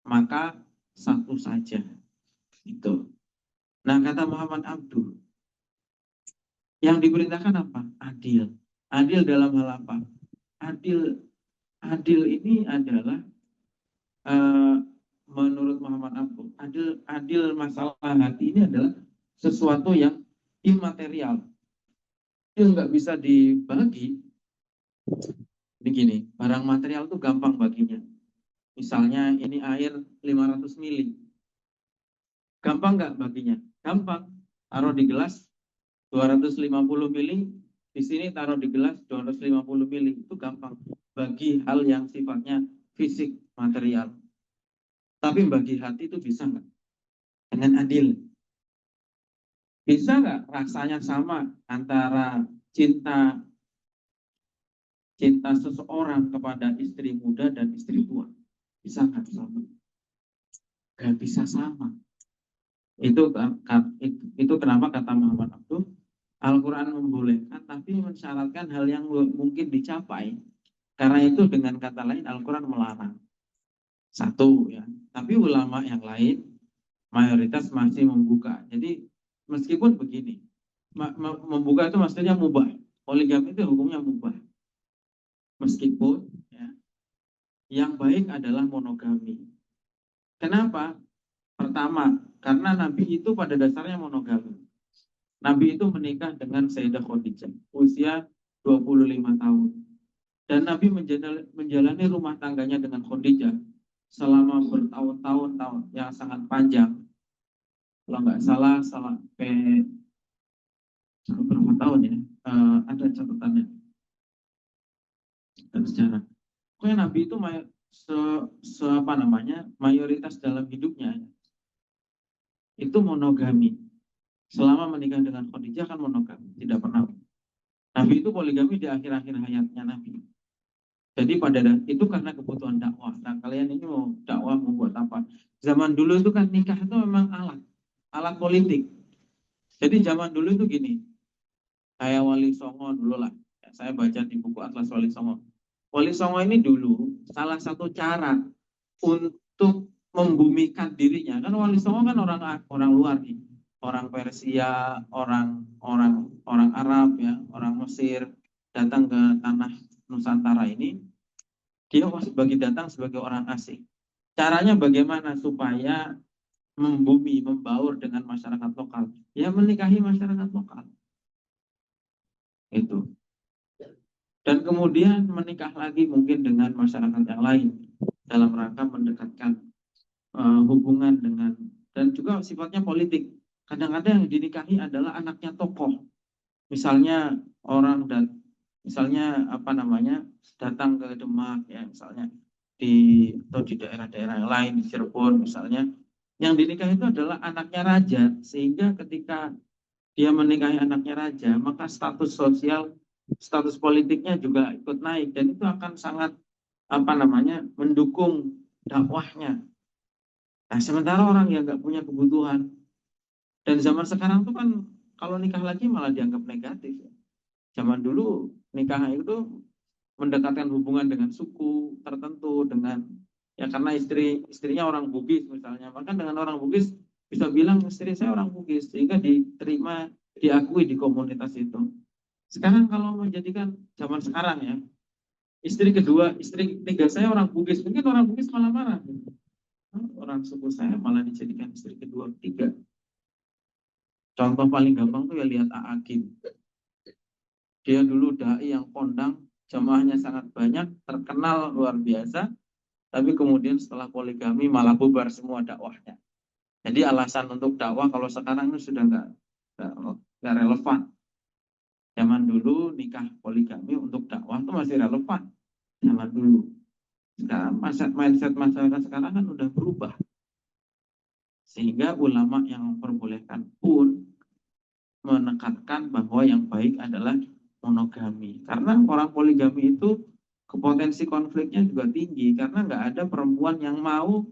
maka satu saja. Itu. Nah, kata Muhammad Abduh, yang diperintahkan apa? Adil. Adil dalam hal apa? Adil, adil ini adalah eh, menurut Muhammad Abduh, adil masalah hati ini adalah sesuatu yang imaterial. Itu nggak bisa dibagi. Begini, barang material itu gampang baginya. Misalnya ini air 500 mili. Gampang nggak baginya? Gampang. Taruh di gelas 250 mili, di sini taruh di gelas 250 mili. Itu gampang. Bagi hal yang sifatnya fisik, material. Tapi bagi hati itu bisa nggak? Dengan adil. Bisa nggak rasanya sama antara cinta cinta seseorang kepada istri muda dan istri tua? Bisa nggak sama? Nggak bisa sama. Itu kenapa kata Muhammad Abduh, Al-Quran membolehkan tapi mensyaratkan hal yang mungkin dicapai. Karena itu dengan kata lain Al-Quran melarang. Satu ya. Tapi ulama yang lain mayoritas masih membuka. Jadi meskipun begini, membuka itu maksudnya mubah. Poligami itu hukumnya mubah. Meskipun ya, yang baik adalah monogami. Kenapa? Pertama, karena Nabi itu pada dasarnya monogami. Nabi itu menikah dengan Sayyidah Khadijah usia 25 tahun. Dan Nabi menjalani rumah tangganya dengan Khadijah selama bertahun-tahun yang sangat panjang. Kalau nggak salah sampai berapa tahun ya? Ada catatannya dan sejarah. Pokoknya Nabi itu apa namanya, mayoritas dalam hidupnya itu monogami. Selama menikah dengan Khadijah kan monogami, tidak pernah. Nabi itu poligami di akhir-akhir hayatnya Nabi. Jadi pada itu karena kebutuhan dakwah. Nah, kalian ini mau dakwah membuat apa? Zaman dulu itu kan nikah itu memang alat politik. Jadi zaman dulu itu gini, kayak Wali Songo dulu lah. Ya, saya baca di buku Atlas Wali Songo. Wali Songo ini dulu salah satu cara untuk membumikan dirinya. Kan Wali Songo kan orang luar nih, orang Persia, orang Arab ya, orang Mesir datang ke tanah Nusantara ini, dia datang sebagai orang asing. Caranya bagaimana supaya membaur dengan masyarakat lokal? Ya menikahi masyarakat lokal. Itu. Dan kemudian menikah lagi mungkin dengan masyarakat yang lain dalam rangka mendekatkan hubungan dengan, dan juga sifatnya politik. Kadang-kadang yang dinikahi adalah anaknya tokoh. Misalnya misalnya apa namanya, datang ke Demak ya, misalnya atau di daerah-daerah yang lain di Cirebon misalnya, yang dinikahi itu adalah anaknya raja, sehingga ketika dia menikahi anaknya raja, maka status politiknya juga ikut naik, dan itu akan sangat apa namanya, mendukung dakwahnya. Nah, sementara orang yang nggak punya kebutuhan, dan zaman sekarang tuh kan kalau nikah lagi malah dianggap negatif. Zaman dulu nikah itu mendekatkan hubungan dengan suku tertentu, dengan ya karena istrinya orang Bugis misalnya, maka dengan orang Bugis bisa bilang istri saya orang Bugis, sehingga diterima, diakui di komunitas itu. Sekarang kalau menjadikan zaman sekarang ya, istri kedua, istri ketiga saya orang Bugis, mungkin orang Bugis malah marah. Orang suku saya malah dijadikan istri kedua, ketiga. Contoh paling gampang tuh ya lihat A'agim. Dia dulu dai yang kondang, jamaahnya sangat banyak, terkenal luar biasa, tapi kemudian setelah poligami malah bubar semua dakwahnya. Jadi alasan untuk dakwah kalau sekarang itu sudah nggak relevan. Zaman dulu nikah poligami untuk dakwah itu masih relevan. Zaman dulu. Sekarang mindset masyarakat sekarang kan udah berubah. Sehingga ulama yang memperbolehkan pun menekankan bahwa yang baik adalah monogami. Karena orang poligami itu potensi konfliknya juga tinggi, karena nggak ada perempuan yang mau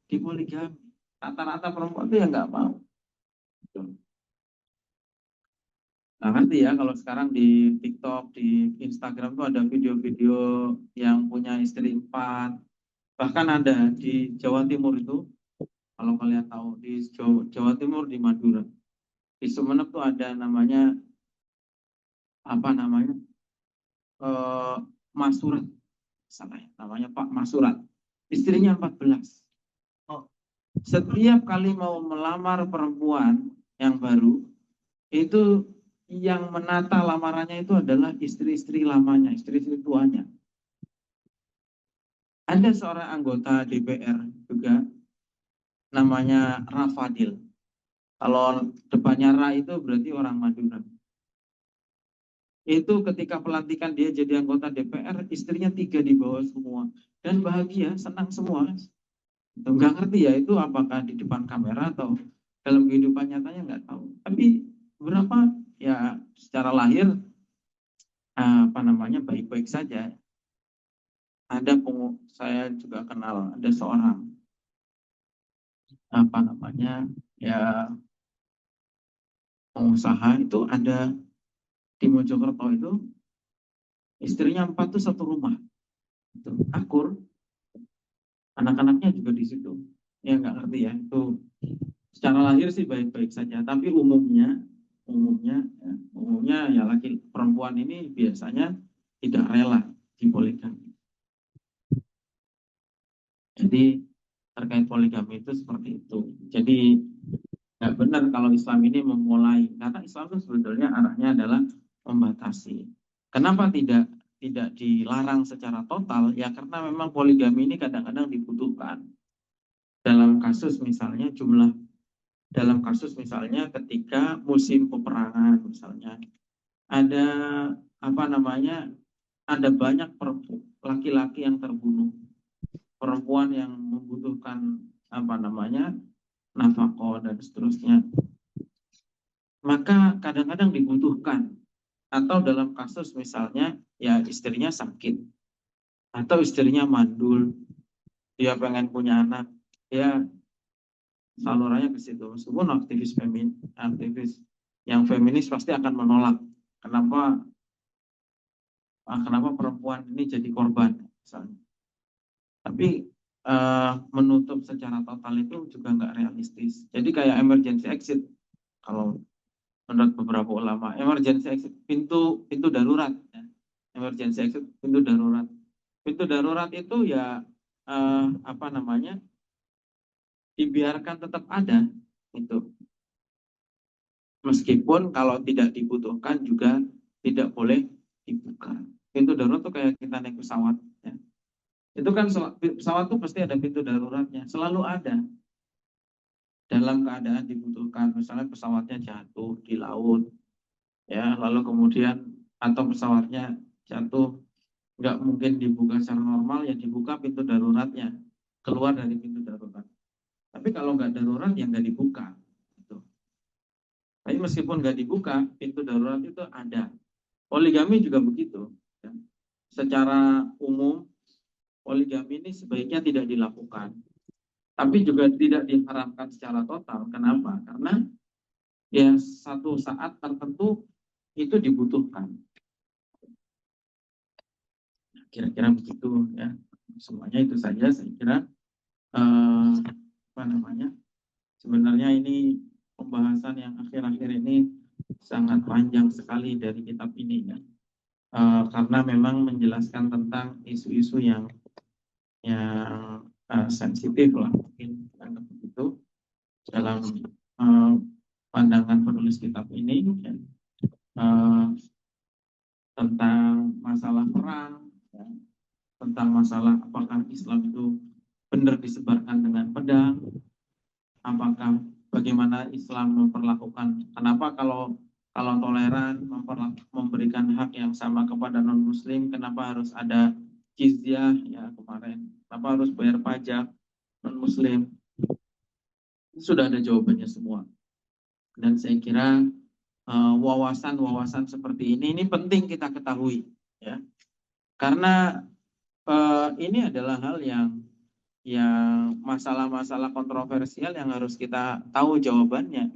dipoligami. Rata-rata perempuan itu yang nggak mau. Nah, ngerti ya kalau sekarang di TikTok, di Instagram tuh ada video-video yang punya istri 4, Bahkan ada di Jawa Timur itu, kalau kalian tahu, di Jawa Timur, di Madura, di Sumeneb tuh ada namanya, apa namanya, Mas Surat, salah ya, namanya Pak Mas Surat. Istrinya 14. Setiap kali mau melamar perempuan yang baru, itu yang menata lamarannya itu adalah istri-istri lamanya, istri-istri tuanya. Ada seorang anggota DPR juga, namanya Rafadil. Kalau depannya Ra itu berarti orang Madura. Itu ketika pelantikan dia jadi anggota DPR, istrinya 3 di bawah semua. Dan bahagia, senang semua. Nggak ngerti ya itu apakah di depan kamera atau dalam kehidupan nyatanya nggak tahu. Tapi berapa ya secara lahir, apa namanya, baik-baik saja. Ada saya juga kenal, ada seorang, apa namanya, ya pengusaha itu ada di Mojokerto itu, istrinya 4 tuh satu rumah. Itu akur, anak-anaknya juga di situ. Ya nggak ngerti ya, itu secara lahir sih baik-baik saja, tapi umumnya ya laki perempuan ini biasanya tidak rela di poligami. Jadi terkait poligami itu seperti itu. Jadi nggak benar kalau Islam ini memulai, karena Islam itu sebetulnya arahnya adalah membatasi. Kenapa tidak dilarang secara total? Ya karena memang poligami ini kadang-kadang dibutuhkan. Dalam kasus misalnya ketika musim peperangan misalnya, ada, apa namanya, ada banyak laki-laki yang terbunuh, perempuan yang membutuhkan, apa namanya, nafkah dan seterusnya. Maka kadang-kadang dibutuhkan. Atau dalam kasus misalnya ya istrinya sakit atau istrinya mandul, dia pengen punya anak, ya salurannya ke situ. Meskipun aktivis yang feminis pasti akan menolak. Kenapa perempuan ini jadi korban misalnya. Tapi menutup secara total itu juga nggak realistis. Jadi kayak emergency exit, kalau menurut beberapa ulama, emergency exit, pintu darurat, ya. Emergency exit, pintu darurat. Pintu darurat itu ya, apa namanya, dibiarkan tetap ada itu. Meskipun kalau tidak dibutuhkan juga tidak boleh dibuka. Pintu darurat itu kayak kita naik pesawat, ya. Itu kan pesawat tuh pasti ada pintu daruratnya, selalu ada. Dalam keadaan dibutuhkan, misalnya pesawatnya jatuh di laut, ya, lalu kemudian atau pesawatnya jatuh, nggak mungkin dibuka secara normal, ya dibuka pintu daruratnya, keluar dari pintu darurat. Tapi kalau nggak darurat ya nggak dibuka. Gitu. Tapi meskipun nggak dibuka, pintu darurat itu ada. Poligami juga begitu. Ya. Secara umum, poligami ini sebaiknya tidak dilakukan. Tapi juga tidak diharamkan secara total. Kenapa? Karena ya satu saat tertentu itu dibutuhkan. Kira-kira begitu ya. Semuanya itu saja saya kira. Apa namanya? Sebenarnya ini pembahasan yang akhir-akhir ini sangat panjang sekali dari kitab ini ya. Karena memang menjelaskan tentang isu-isu yang sensitif lah mungkin begitu dalam pandangan penulis kitab ini ya. Tentang masalah perang ya. Tentang masalah apakah Islam itu benar disebarkan dengan pedang, apakah bagaimana Islam memperlakukan, kenapa kalau toleran memberikan hak yang sama kepada non muslim, kenapa harus ada jizyah ya kemarin, kenapa harus bayar pajak non muslim, sudah ada jawabannya semua. Dan saya kira wawasan-wawasan seperti ini penting kita ketahui ya, karena ini adalah hal yang masalah-masalah kontroversial yang harus kita tahu jawabannya.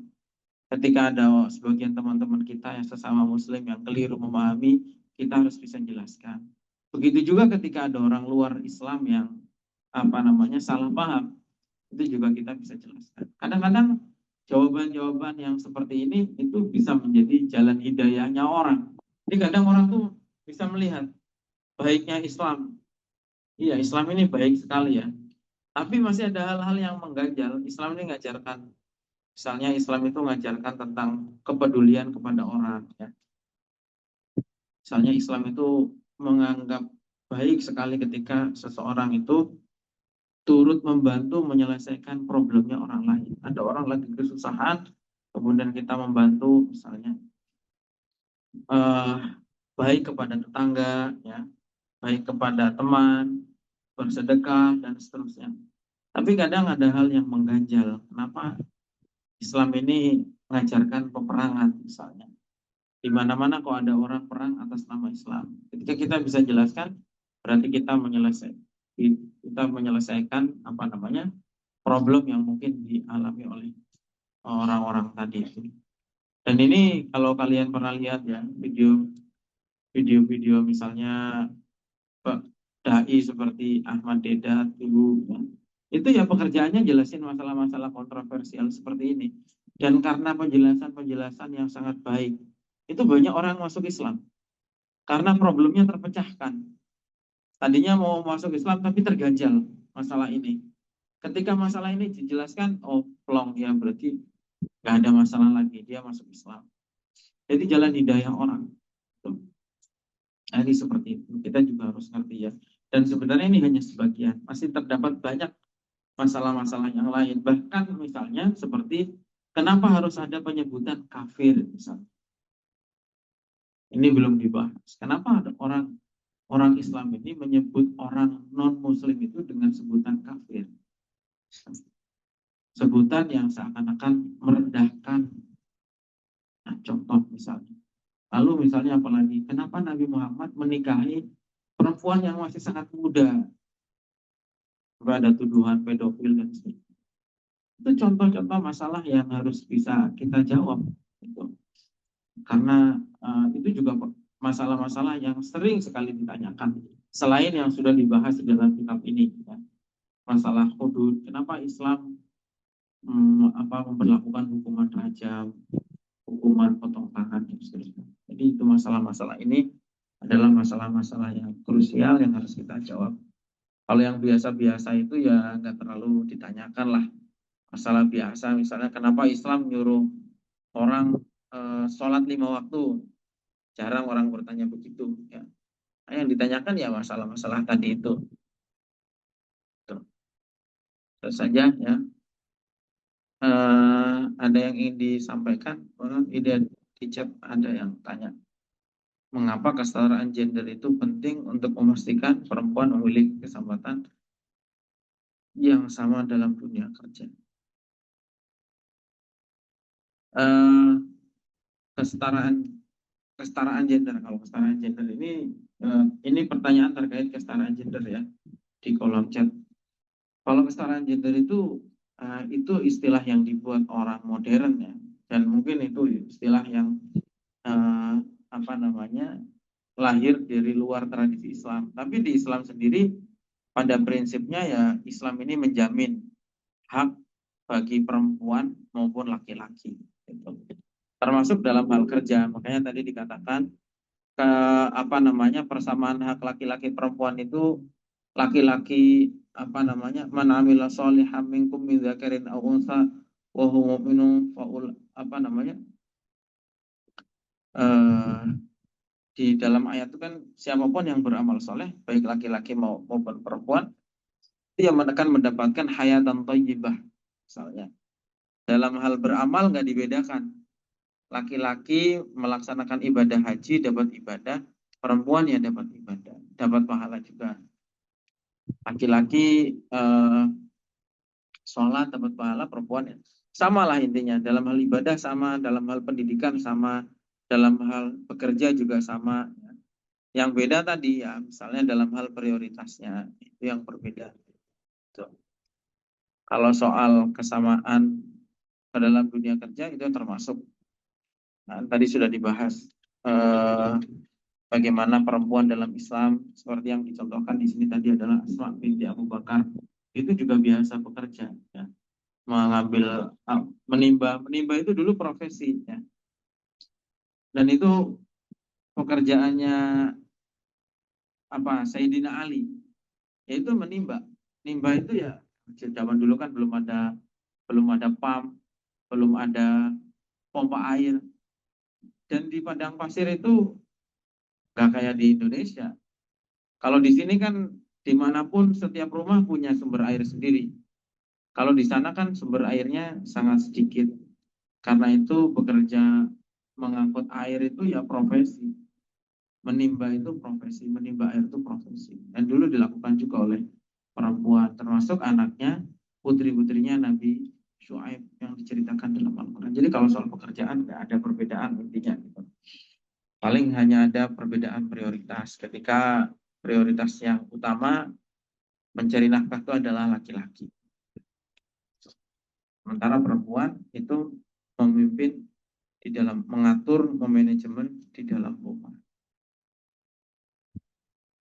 Ketika ada sebagian teman-teman kita yang sesama muslim yang keliru memahami, kita harus bisa jelaskan. Begitu juga ketika ada orang luar Islam yang salah paham, itu juga kita bisa jelaskan. Kadang-kadang jawaban-jawaban yang seperti ini itu bisa menjadi jalan hidayahnya orang. Jadi kadang orang tuh bisa melihat baiknya Islam. Iya, Islam ini baik sekali ya. Tapi masih ada hal-hal yang mengganjal. Islam ini mengajarkan, misalnya Islam itu mengajarkan tentang kepedulian kepada orang. Ya. Misalnya Islam itu menganggap baik sekali ketika seseorang itu turut membantu menyelesaikan problemnya orang lain. Ada orang lagi kesusahan, kemudian kita membantu, misalnya eh, baik kepada tetangga, ya, baik kepada teman, bersedekah dan seterusnya. Tapi kadang ada hal yang mengganjal. Kenapa Islam ini mengajarkan peperangan, misalnya? Di mana-mana kok ada orang perang atas nama Islam. Ketika kita bisa jelaskan, berarti kita menyelesaikan problem yang mungkin dialami oleh orang-orang tadi itu. Dan ini kalau kalian pernah lihat ya video-video misalnya dai seperti Ahmad Dedat dulu, ya, itu ya pekerjaannya jelasin masalah-masalah kontroversial seperti ini. Dan karena penjelasan-penjelasan yang sangat baik, itu banyak orang masuk Islam karena problemnya terpecahkan. Tadinya mau masuk Islam tapi terganjal masalah ini. Ketika masalah ini dijelaskan, oh plong ya, berarti nggak ada masalah lagi, dia masuk Islam. Jadi jalan hidayah orang. Jadi seperti itu. Kita juga harus ngerti ya. Dan sebenarnya ini hanya sebagian. Masih terdapat banyak masalah-masalah yang lain. Bahkan misalnya seperti kenapa harus ada penyebutan kafir misalnya. Ini belum dibahas. Kenapa ada orang Islam ini menyebut orang non-Muslim itu dengan sebutan kafir? Sebutan yang seakan-akan merendahkan. Nah, contoh misalnya. Lalu misalnya apalagi, kenapa Nabi Muhammad menikahi perempuan yang masih sangat muda? Ada tuduhan pedofil dan sebagainya. Itu contoh-contoh masalah yang harus bisa kita jawab. Gitu. Karena itu juga masalah-masalah yang sering sekali ditanyakan. Selain yang sudah dibahas di dalam kitab ini. Ya. Masalah hudud, kenapa Islam memperlakukan hukuman rajam, hukuman potong tangan dan seterusnya. Jadi itu masalah-masalah ini adalah masalah-masalah yang krusial yang harus kita jawab. Kalau yang biasa-biasa itu ya nggak terlalu ditanyakan lah. Masalah biasa misalnya kenapa Islam nyuruh orang sholat 5 waktu. Jarang orang bertanya begitu. Ya. Nah, yang ditanyakan ya masalah-masalah tadi itu. Tuh. Terus saja ya. Ada yang ingin disampaikan? Ide di chat ada yang tanya. Mengapa kesetaraan gender itu penting untuk memastikan perempuan memiliki kesempatan yang sama dalam dunia kerja? Kesetaraan gender. Kalau kesetaraan gender ini pertanyaan terkait kesetaraan gender ya di kolom chat. Kalau kesetaraan gender itu istilah yang dibuat orang modern ya, dan mungkin itu istilah yang lahir dari luar tradisi Islam. Tapi di Islam sendiri pada prinsipnya ya Islam ini menjamin hak bagi perempuan maupun laki-laki. Gitu. Termasuk dalam hal kerja. Makanya tadi dikatakan persamaan hak laki-laki perempuan itu laki-laki man amila sholihan minkum min dzakarin aw untha wa huwa mu'minun di dalam ayat itu kan siapapun yang beramal soleh baik laki-laki maupun perempuan itu yang akan mendapatkan hayatan thayyibah. Misalnya dalam hal beramal nggak dibedakan, laki-laki melaksanakan ibadah haji dapat ibadah, perempuan ya dapat ibadah, dapat pahala juga. Laki-laki sholat dapat pahala, perempuan ya sama lah intinya. Dalam hal ibadah sama, dalam hal pendidikan sama, dalam hal bekerja juga sama. Yang beda tadi ya misalnya dalam hal prioritasnya itu yang berbeda. Tuh. Kalau soal kesamaan dalam dunia kerja itu termasuk tadi sudah dibahas bagaimana perempuan dalam Islam seperti yang dicontohkan di sini tadi adalah Asma binti Abu Bakar, itu juga biasa bekerja, ya, mengambil menimba itu dulu profesi, ya, dan itu pekerjaannya Sayyidina Ali, yaitu menimba. Nimba itu ya zaman dulu kan belum ada pump, belum ada pompa air, dan di padang pasir itu nggak kayak di Indonesia. Kalau di sini kan dimanapun setiap rumah punya sumber air sendiri. Kalau di sana kan sumber airnya sangat sedikit. Karena itu bekerja mengangkut air itu ya profesi. Menimba itu profesi, menimba air itu profesi. Dan dulu dilakukan juga oleh perempuan, termasuk anaknya, putri-putrinya Nabi Syuaib yang diceritakan dalam Al-Quran. Jadi kalau soal pekerjaan nggak ada perbedaan intinya gitu. Paling hanya ada perbedaan prioritas. Ketika prioritas yang utama mencari nafkah itu adalah laki-laki. Sementara perempuan itu memimpin di dalam mengatur, memanajemen di dalam rumah.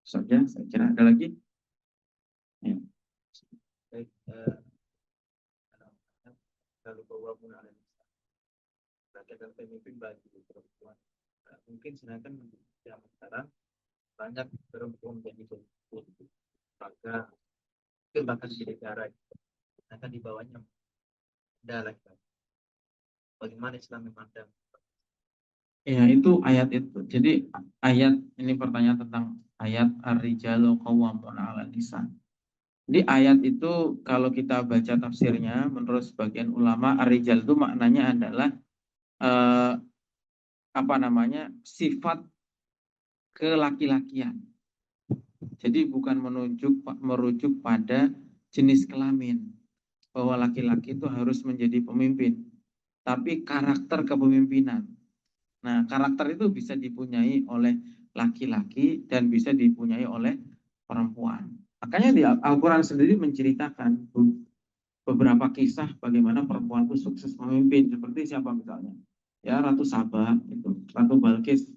Saja, saya kira ada lagi. Ya. Baik, lalu bahwa sebagai pemimpin bagi perempuan. Mungkin sedangkan zaman sekarang banyak perempuan yang itu maka mungkin bahkan di negara sedangkan di bawahnya ada laki-laki. Bagaimana Islam memandang? Ya, itu ayat itu. Jadi ayat ini pertanyaan tentang ayat ar-rijalu qawwamuna 'alan nisa. Jadi ayat itu kalau kita baca tafsirnya menurut sebagian ulama ar-rijal itu maknanya adalah sifat kelaki-lakian. Jadi bukan merujuk pada jenis kelamin bahwa laki-laki itu harus menjadi pemimpin, tapi karakter kepemimpinan. Nah, karakter itu bisa dipunyai oleh laki-laki dan bisa dipunyai oleh perempuan. Makanya di Al-Quran sendiri menceritakan beberapa kisah bagaimana perempuan itu sukses memimpin. Seperti siapa misalnya? Ya, Ratu Saba, itu, Ratu Balkis.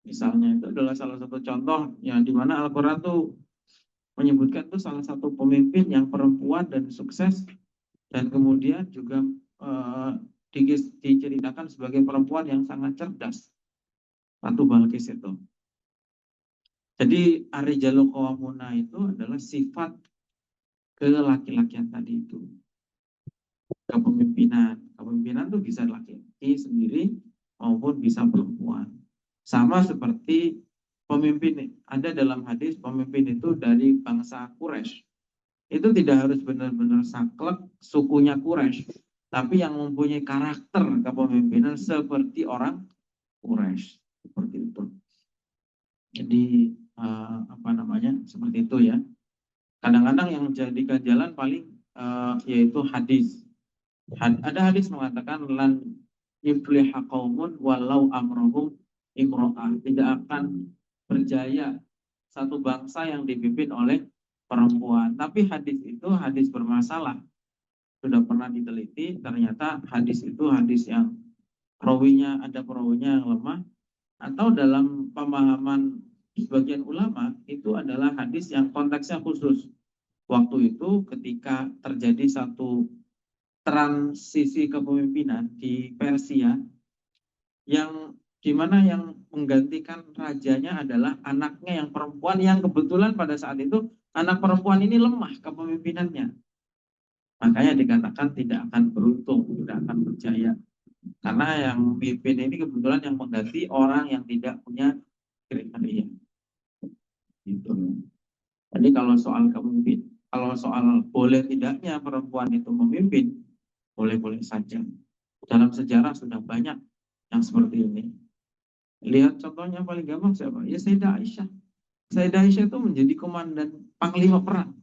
Misalnya itu adalah salah satu contoh yang dimana Al-Quran itu menyebutkan itu salah satu pemimpin yang perempuan dan sukses, dan kemudian juga diceritakan sebagai perempuan yang sangat cerdas, Ratu Balkis itu. Jadi ar-rijalu qawwamuna itu adalah sifat kelaki-lakian tadi itu. Kepemimpinan itu bisa laki-laki sendiri maupun bisa perempuan. Sama seperti pemimpin, ada dalam hadis pemimpin itu dari bangsa Quraisy. Itu tidak harus benar-benar saklek sukunya Quraisy, tapi yang mempunyai karakter kepemimpinan seperti orang Quraisy, seperti itu. Jadi seperti itu ya. Kadang-kadang yang menjadikan jalan paling yaitu hadis. Ada hadis mengatakan lan yufliha qaumun walau amrohum imro'ah. Tidak akan berjaya satu bangsa yang dipimpin oleh perempuan. Tapi hadis itu hadis bermasalah. Sudah pernah diteliti, ternyata hadis itu hadis yang ada perawinya yang lemah, atau dalam pemahaman sebagian ulama itu adalah hadis yang konteksnya khusus. Waktu itu ketika terjadi satu transisi kepemimpinan di Persia, yang dimana yang menggantikan rajanya adalah anaknya yang perempuan, yang kebetulan pada saat itu anak perempuan ini lemah kepemimpinannya. Makanya dikatakan tidak akan beruntung, tidak akan berjaya. Karena yang memimpin ini kebetulan yang mengganti orang yang tidak punya kriteria. Gitu. Jadi kalau soal boleh tidaknya perempuan itu memimpin, boleh-boleh saja. Dalam sejarah sudah banyak yang seperti ini. Lihat contohnya paling gampang siapa? Ya Sayyidah Aisyah. Sayyidah Aisyah itu menjadi komandan panglima perang.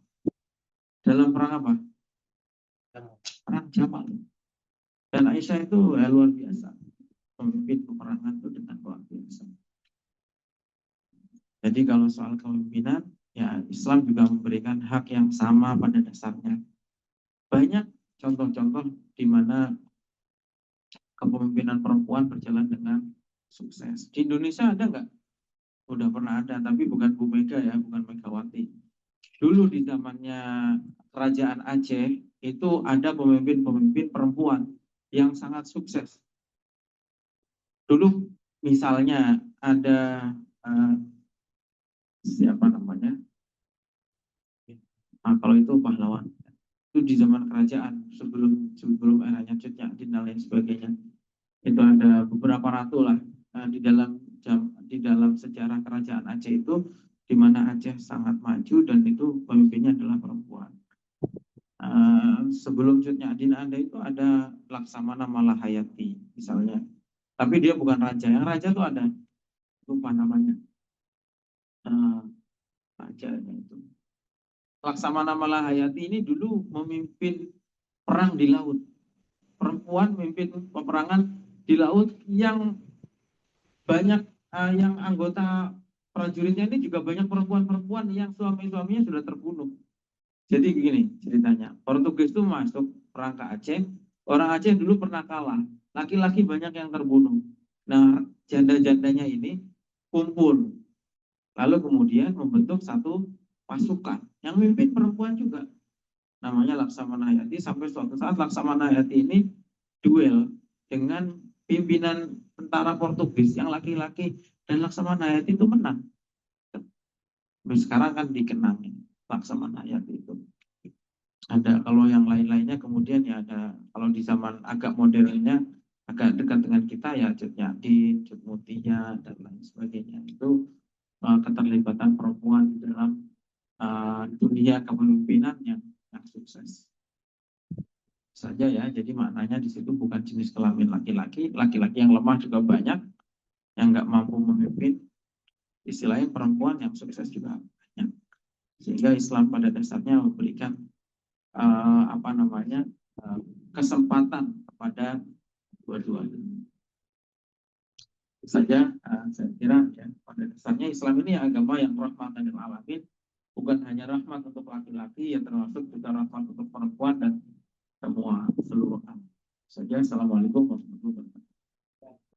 Dalam perang apa? Perang Jamal. Dan Aisyah itu luar biasa. Memimpin peperangan itu dengan luar biasa. Jadi kalau soal kepemimpinan, ya Islam juga memberikan hak yang sama pada dasarnya. Banyak contoh-contoh di mana kepemimpinan perempuan berjalan dengan sukses. Di Indonesia ada nggak udah pernah ada, tapi bukan Bu Mega ya, bukan Megawati. Dulu di zamannya Kerajaan Aceh itu ada pemimpin-pemimpin perempuan yang sangat sukses. Dulu misalnya ada siapa namanya? Nah, kalau itu pahlawan. Itu di zaman kerajaan sebelum eranya Cut Nyak Dien dan lain sebagainya. Itu ada beberapa ratu lah di dalam sejarah kerajaan Aceh itu, di mana Aceh sangat maju dan itu pemimpinnya adalah perempuan. Sebelum Cut Nyak Dien ada itu ada Laksamana Malahayati misalnya, tapi dia bukan raja. Yang raja tuh ada, lupa namanya, rajanya itu Laksamana Malahayati ini dulu memimpin perang di laut. Perempuan memimpin peperangan di laut yang banyak, yang anggota prajuritnya ini juga banyak perempuan-perempuan yang suami-suaminya sudah terbunuh. Jadi begini ceritanya, Portugis itu masuk perang ke Aceh, orang Aceh dulu pernah kalah, laki-laki banyak yang terbunuh. Nah, janda-jandanya ini kumpul, lalu kemudian membentuk satu pasukan yang memimpin perempuan juga, namanya Laksamana Hayati. Sampai suatu saat Laksamana Hayati ini duel dengan pimpinan tentara Portugis yang laki-laki, dan Laksamana Hayati itu menang. Sampai sekarang kan dikenang Laksamana Hayati itu. Ada kalau yang lain-lainnya kemudian ya ada, kalau di zaman agak modernnya agak dekat dengan kita ya Cut Nyak Dien, Cut Mutia dan lain sebagainya. Itu keterlibatan perempuan dalam dunia kepemimpinan yang sukses saja ya. Jadi maknanya di situ bukan jenis kelamin laki-laki, laki-laki yang lemah juga banyak, yang nggak mampu memimpin. Istilahnya perempuan yang sukses juga banyak. Sehingga Islam pada dasarnya memberikan kesempatan kepada dua-duanya. Saja saya kira ya, pada dasarnya Islam ini agama yang rahmatan lil alamin, bukan hanya rahmat untuk laki-laki, ya termasuk juga rahmat untuk perempuan dan semua seluruh alam. Saja. Assalamualaikum warahmatullahi wabarakatuh.